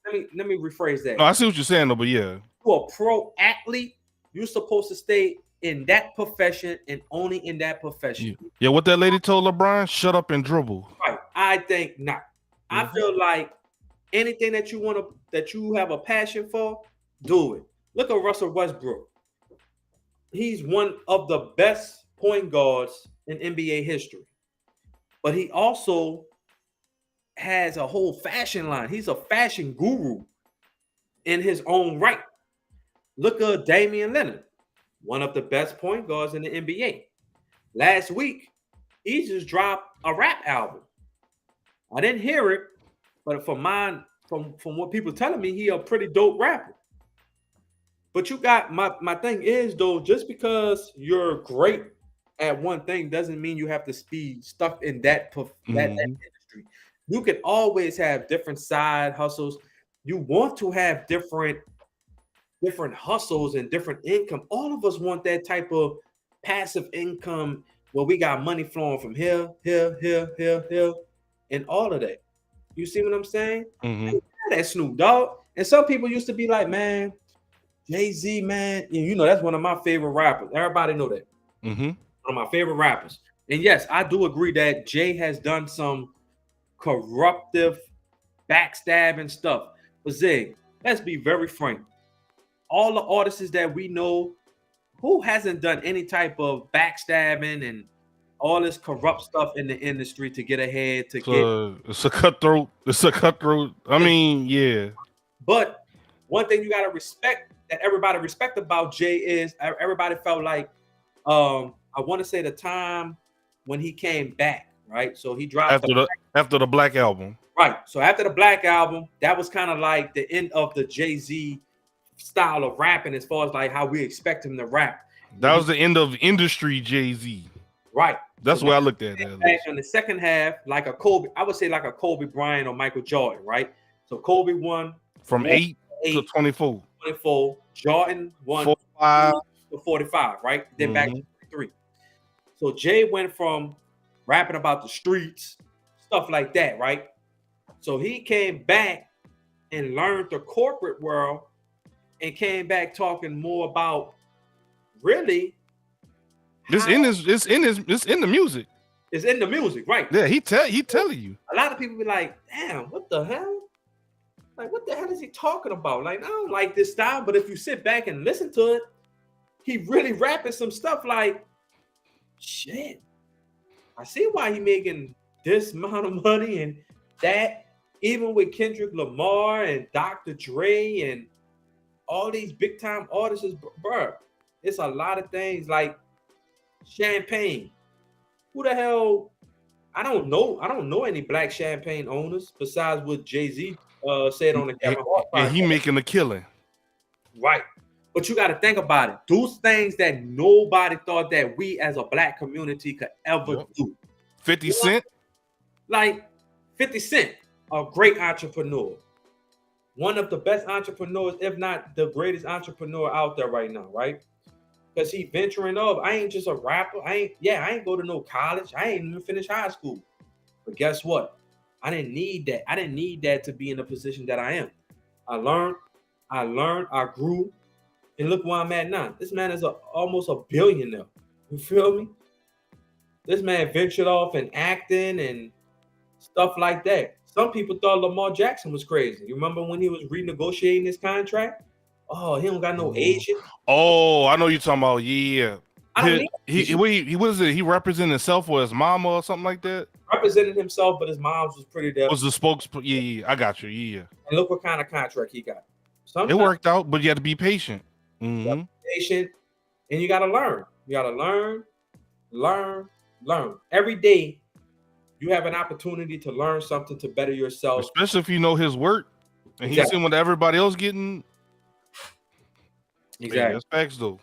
Let me rephrase that. No, I see what you're saying, though, but yeah. You're a pro athlete. You're supposed to stay in that profession and only in that profession. Yeah, what that lady told LeBron, shut up and dribble. Right. I think not. I feel like anything that you have a passion for, do it. Look at Russell Westbrook. He's one of the best point guards in NBA history. But he also has a whole fashion line. He's a fashion guru in his own right. Look at Damian Lillard, one of the best point guards in the NBA. Last week, he just dropped a rap album. I didn't hear it, but from what people telling me, he a pretty dope rapper. But you got my thing is though, just because you're great at one thing doesn't mean you have to be stuck in that industry. You can always have different side hustles. You want to have different hustles and different income. All of us want that type of passive income where we got money flowing from here, and all of that. You see what I'm saying? That Snoop Dogg. And some people used to be like, man, Jay-Z, man, that's one of my favorite rappers. Everybody know that. One of my favorite rappers. And yes, I do agree that Jay has done some corruptive, backstabbing stuff. But Zig, let's be very frank. All the artists that we know, who hasn't done any type of backstabbing and all this corrupt stuff in the industry to get ahead, it's a cutthroat. It's a cutthroat. I mean, yeah. But one thing you got to respect, that everybody respect about Jay is everybody felt like, I want to say the time when he came back, right? So he dropped after the Black Album. Right. So after the Black Album, that was kind of like the end of the Jay-Z style of rapping as far as like how we expect him to rap. That was the end of industry Jay-Z. Right. That's where I looked at it. In the second half, like a Kobe, I would say like a Kobe Bryant or Michael Jordan, right? So Kobe won from 8 to 24. 24. Jordan won 45 to 45, right? Then back to 3. So Jay went from rapping about the streets, stuff like that, right? So he came back and learned the corporate world and came back talking more about really It's in the music. It's in the music, right? Yeah, he telling you. A lot of people be like, damn, what the hell? Like, what the hell is he talking about? Like, I don't like this style, but if you sit back and listen to it, he really rapping some stuff like, shit, I see why he making this amount of money and that, even with Kendrick Lamar and Dr. Dre and all these big time artists, bro. It's a lot of things like Champagne. Who the hell? I don't know any black champagne owners besides what Jay-Z said on the Kevin Hart podcast. And he making a killing. Right. But you got to think about it. Those things that nobody thought that we as a black community could ever do. 50 Cent? Like 50 Cent, a great entrepreneur. One of the best entrepreneurs, if not the greatest entrepreneur out there right now, right? Because he venturing off. I ain't just a rapper. I ain't go to no college. I ain't even finish high school. But guess what? I didn't need that. I didn't need that to be in the position that I am. I learned, I grew, and look where I'm at now. This man is almost a billionaire. You feel me? This man ventured off in acting and stuff like that. Some people thought Lamar Jackson was crazy. You remember when he was renegotiating his contract? Oh, he don't got no agent. Oh, I know you're talking about. Yeah. He What is it? He represented himself or his mama or something like that? represented himself, but his mom's was pretty there. Was the spokesperson? Yeah, I got you. Yeah. And look what kind of contract he got. It worked out, but you had to be patient. Mm-hmm. Patient, and you got to learn. You got to learn. Every day, you have an opportunity to learn something to better yourself. Especially if you know his work, and he's seeing what everybody else getting. Exactly. Yeah, that's facts though.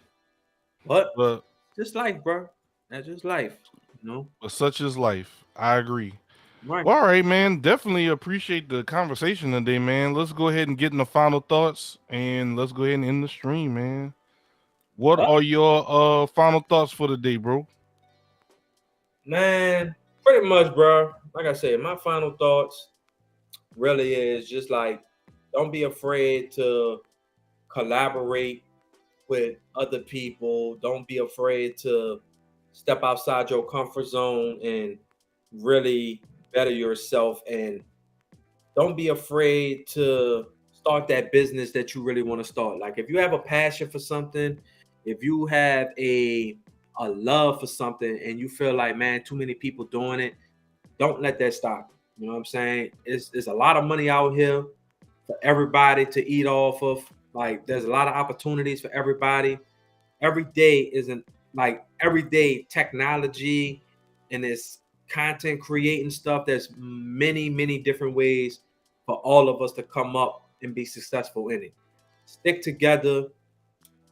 But just life, bro. That's just life. You know. But such is life. I agree. Right. Well, all right, man. Definitely appreciate the conversation today, man. Let's go ahead and get in the final thoughts, and let's go ahead and end the stream, man. What are your final thoughts for the day, bro? Man, pretty much, bro. Like I said, my final thoughts really is just like, don't be afraid to collaborate with other people. Don't be afraid to step outside your comfort zone and really better yourself. And don't be afraid to start that business that you really want to start. Like if you have a passion for something, if you have a love for something and you feel like, man, too many people doing it, don't let that stop. You know what I'm saying? It's a lot of money out here for everybody to eat off of. Like there's a lot of opportunities for everybody. Every day isn't like everyday technology and this content creating stuff. There's many, many different ways for all of us to come up and be successful in it. Stick together,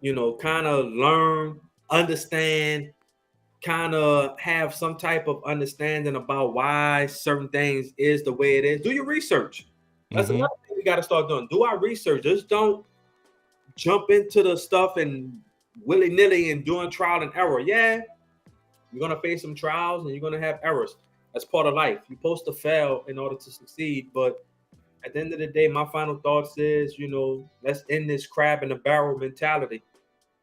you know, kind of learn, understand, kind of have some type of understanding about why certain things is the way it is. Do your research. That's another thing we got to start doing. Do our research. Just don't jump into the stuff and willy-nilly and doing trial and error. Yeah, you're going to face some trials and you're going to have errors. That's part of life. You're supposed to fail in order to succeed. But at the end of the day, my final thoughts is, you know, let's end this crab in the barrel mentality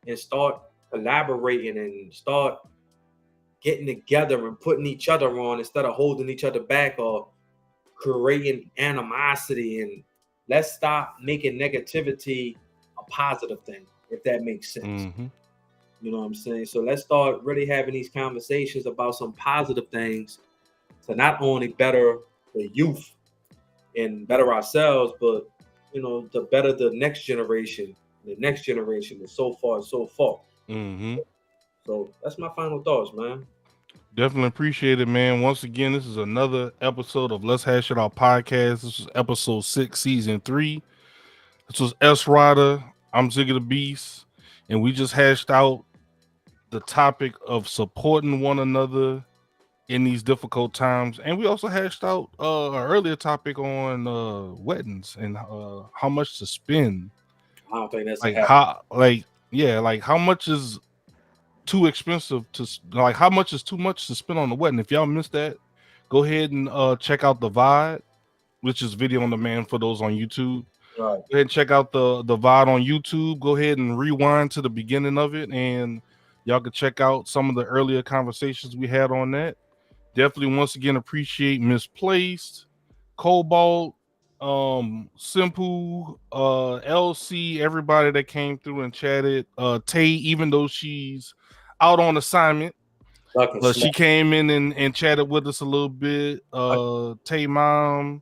and start collaborating and start getting together and putting each other on instead of holding each other back or creating animosity. And let's stop making negativity a positive thing, if that makes sense. You know what I'm saying? So let's start really having these conversations about some positive things to not only better the youth and better ourselves, but, you know, to better the next generation. The next generation is so far and so far. So that's my final thoughts, man. Definitely appreciate it, man. Once again, this is another episode of Let's Hash It Out podcast. This is episode 6, season 3. This was S Rider. I'm Zigga the Beast, and we just hashed out the topic of supporting one another in these difficult times, and we also hashed out an earlier topic on weddings and how much to spend. I don't think that's like how much is too expensive to like how much is too much to spend on the wedding. If y'all missed that, go ahead and check out the VOD, which is video on demand for those on YouTube. Right. Go ahead and check out the VOD on YouTube. Go ahead and rewind to the beginning of it, and y'all can check out some of the earlier conversations we had on that. Definitely once again appreciate Misplaced, Cobalt, Simple, LC, everybody that came through and chatted. Tay, even though she's out on assignment, she came in and chatted with us a little bit. Tay Mom,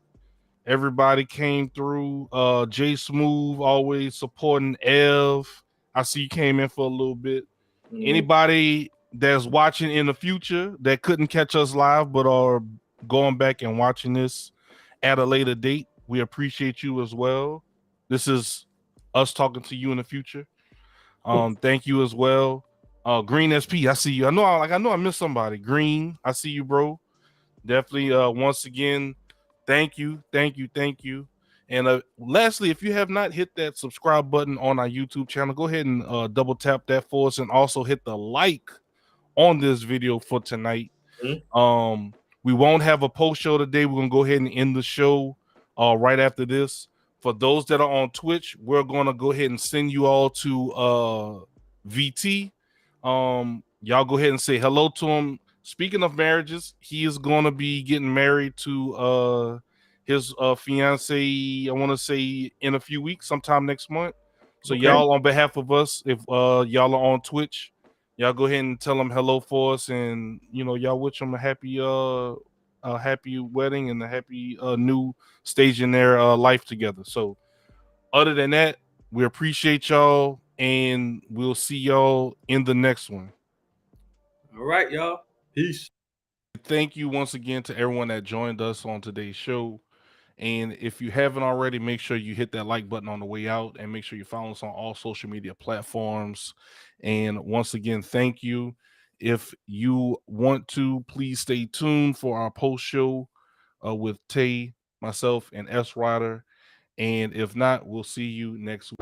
everybody came through. Jay Smooth always supporting Ev. I see you came in for a little bit. Mm-hmm. Anybody that's watching in the future that couldn't catch us live but are going back and watching this at a later date, we appreciate you as well. This is us talking to you in the future. Thank you as well. Green SP, I see you. I know I missed somebody. Green, I see you, bro. Definitely once again, thank you. And lastly, if you have not hit that subscribe button on our YouTube channel, go ahead and double tap that for us, and also hit the like on this video for tonight. Mm-hmm. We won't have a post show today. We're gonna go ahead and end the show right after this. For those that are on Twitch, we're gonna go ahead and send you all to VT. Y'all go ahead and say hello to him. Speaking of marriages, he is gonna be getting married to his fiance, I want to say in a few weeks, sometime next month. So okay. Y'all, on behalf of us, if y'all are on Twitch, y'all go ahead and tell them hello for us, and y'all wish them a happy wedding and a happy new stage in their life together. So other than that, we appreciate y'all, and we'll see y'all in the next one. All right, y'all. Peace. Thank you once again to everyone that joined us on today's show. And if you haven't already, make sure you hit that like button on the way out, and make sure you follow us on all social media platforms. And once again, thank you. If you want to, please stay tuned for our post show with Tay, myself, and S Rider. And if not, we'll see you next week.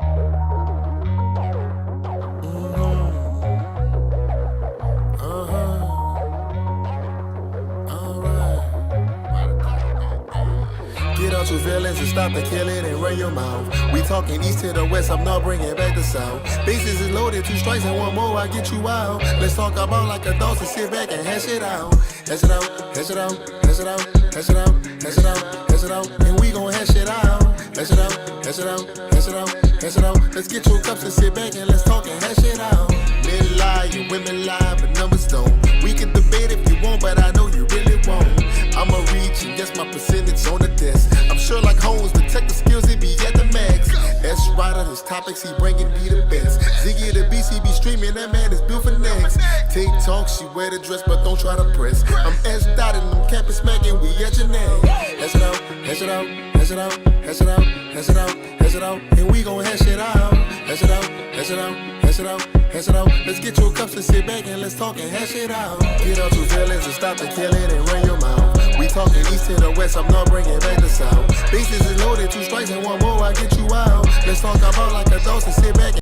Get out your feelings and stop the killing and run your mouth. We talking east to the west, I'm not bringing back the south. Bases is loaded, 2 strikes and 1 more, I get you out. Let's talk about like adults and sit back and hash it out. Hash it out, hash it out, hash it out, hash it out, hash it out, hash it out, and we gon' hash it out. Hash it out, hash it out, hash it out, hash it out. Let's get your cups and sit back and let's talk and hash it out. Men lie and women lie, but numbers don't. We can debate if you want, but I know you really won't. I'ma reach and guess my percentage on the desk. I'm sure like Holmes, detective skills, it be at the max. S Rider, his topics, he bringing me the best. Ziggy the BC be streaming, that man is built for next. Take talk, she wear the dress, but don't try to press. I'm S dotted, I'm camping smacking, we at your neck. Hash it out, hash it out, hash it out, hash it out, hash it out, hash it out, and we gon' hash it out. Hash it out, hash it out, hash it out, hash it out. Let's get your cups and sit back and let's talk and hash it out. Get out your feelings and stop the killing and run your mouth. We talking east to the west, I'm not bringing back the south. Bases is loaded, 2 strikes and 1 more, I get you out. Let's talk about like adults and sit back and